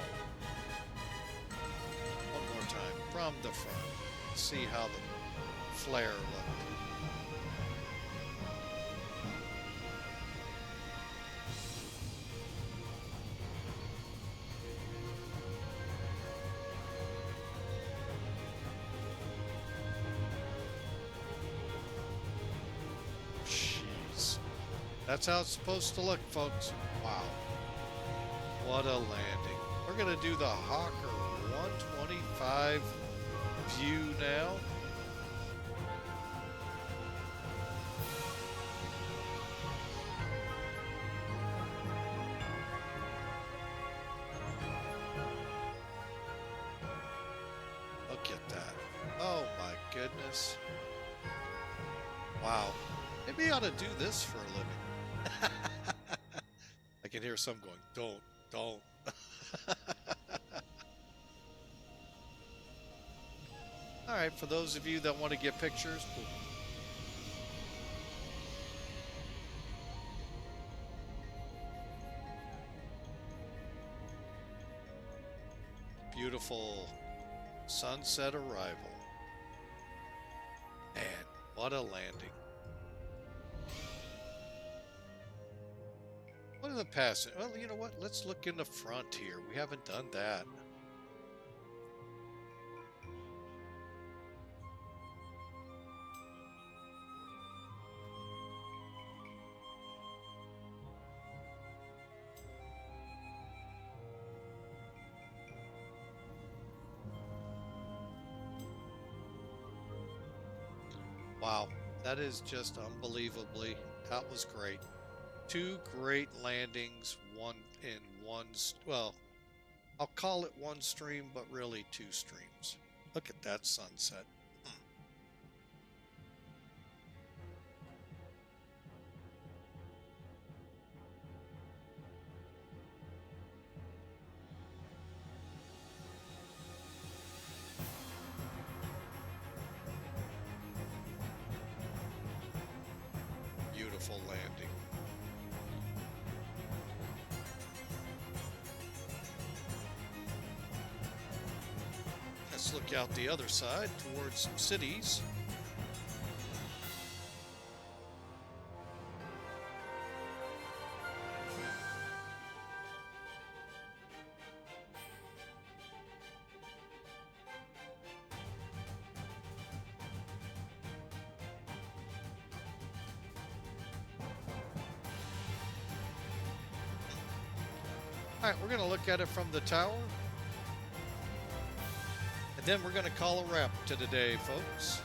One more time from the front. See how the flare looked. Jeez. That's how it's supposed to look, folks. Wow. What a landing. We're going to do the Hawker 125 view now. Look at that. Oh my goodness. Wow. Maybe I ought to do this for a living. I can hear some going, don't. All right, for those of you that want to get pictures, boom. Beautiful sunset arrival. Man, what a landing. What are the passengers? Well, you know what? Let's look in the front here. We haven't done that. Wow, that is just unbelievably. That was great. 2 great landings, well, I'll call it one stream, but really 2 streams. Look at that sunset. Beautiful landing. Let's look out the other side towards some cities. All right, we're going to look at it from the tower. And then we're going to call a wrap to today, folks.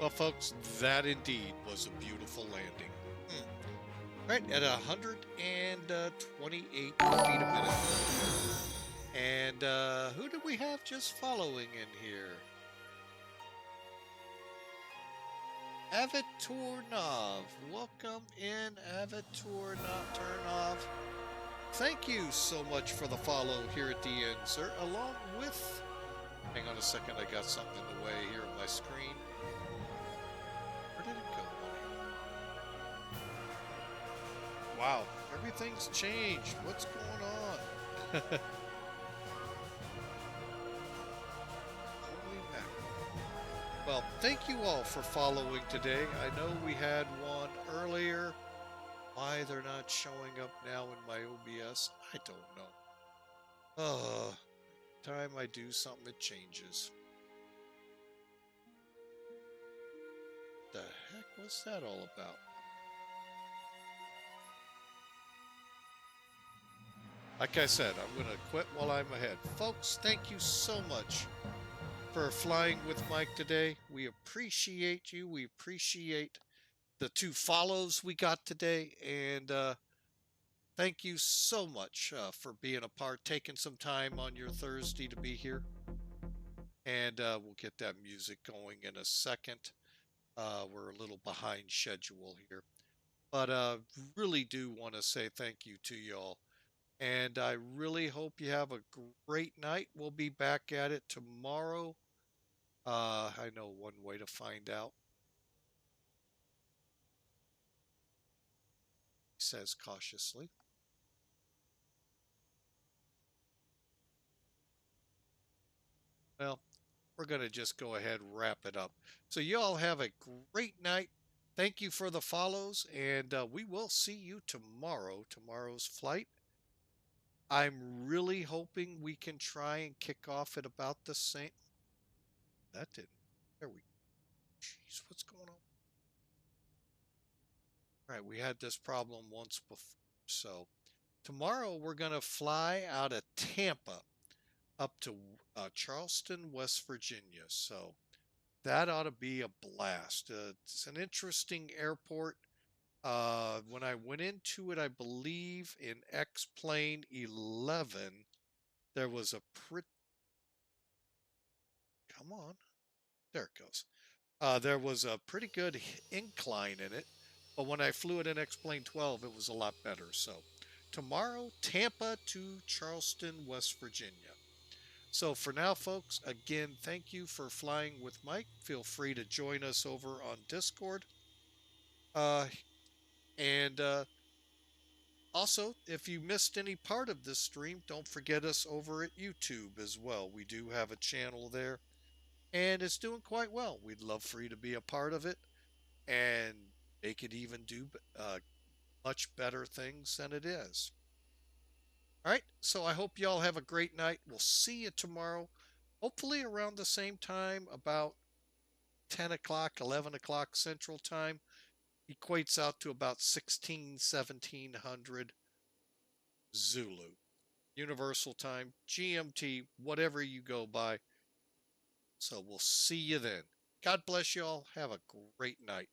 Well, folks, that indeed was a beautiful landing. Right, at 128 feet a minute. And who did we have just following in here? Avitornov. Welcome in, Avitornov. Thank you so much for the follow here at the end, sir. Along with... Hang on a second, I got something in the way here on my screen. Where did it go, buddy? Wow, everything's changed. What's going on? Holy mackerel. Well, thank you all for following today. I know we had one earlier. Why they're not showing up now in my OBS, I don't know. Time I do something, it changes. The heck was that all about? Like I said, I'm going to quit while I'm ahead. Folks, thank you so much for flying with Mike today. We appreciate you. We appreciate the 2 follows we got today. And thank you so much for being a part, taking some time on your Thursday to be here. And we'll get that music going in a second. We're a little behind schedule here. But really do want to say thank you to y'all. And I really hope you have a great night. We'll be back at it tomorrow. I know one way to find out. He says cautiously. Well, we're going to just go ahead and wrap it up. So you all have a great night. Thank you for the follows, and we will see you tomorrow's flight. I'm really hoping we can try and kick off at about the same. That didn't. There we go. Jeez, what's going on? All right, we had this problem once before. So tomorrow we're going to fly out of Tampa up to Charleston, West Virginia. So that ought to be a blast. It's an interesting airport. When I went into it, I believe in X-Plane 11, there was a pretty... Come on. There it goes. There was a pretty good incline in it, but when I flew it in X-Plane 12, it was a lot better. So tomorrow, Tampa to Charleston, West Virginia. So for now, folks, again, thank you for flying with Mike. Feel free to join us over on Discord. Also, if you missed any part of this stream, don't forget us over at YouTube as well. We do have a channel there, and it's doing quite well. We'd love for you to be a part of it and make it even do much better things than it is. All right, so I hope y'all have a great night. We'll see you tomorrow, hopefully around the same time, about 10 o'clock, 11 o'clock Central Time. Equates out to about 1700 Zulu. Universal Time, GMT, whatever you go by. So we'll see you then. God bless y'all. Have a great night.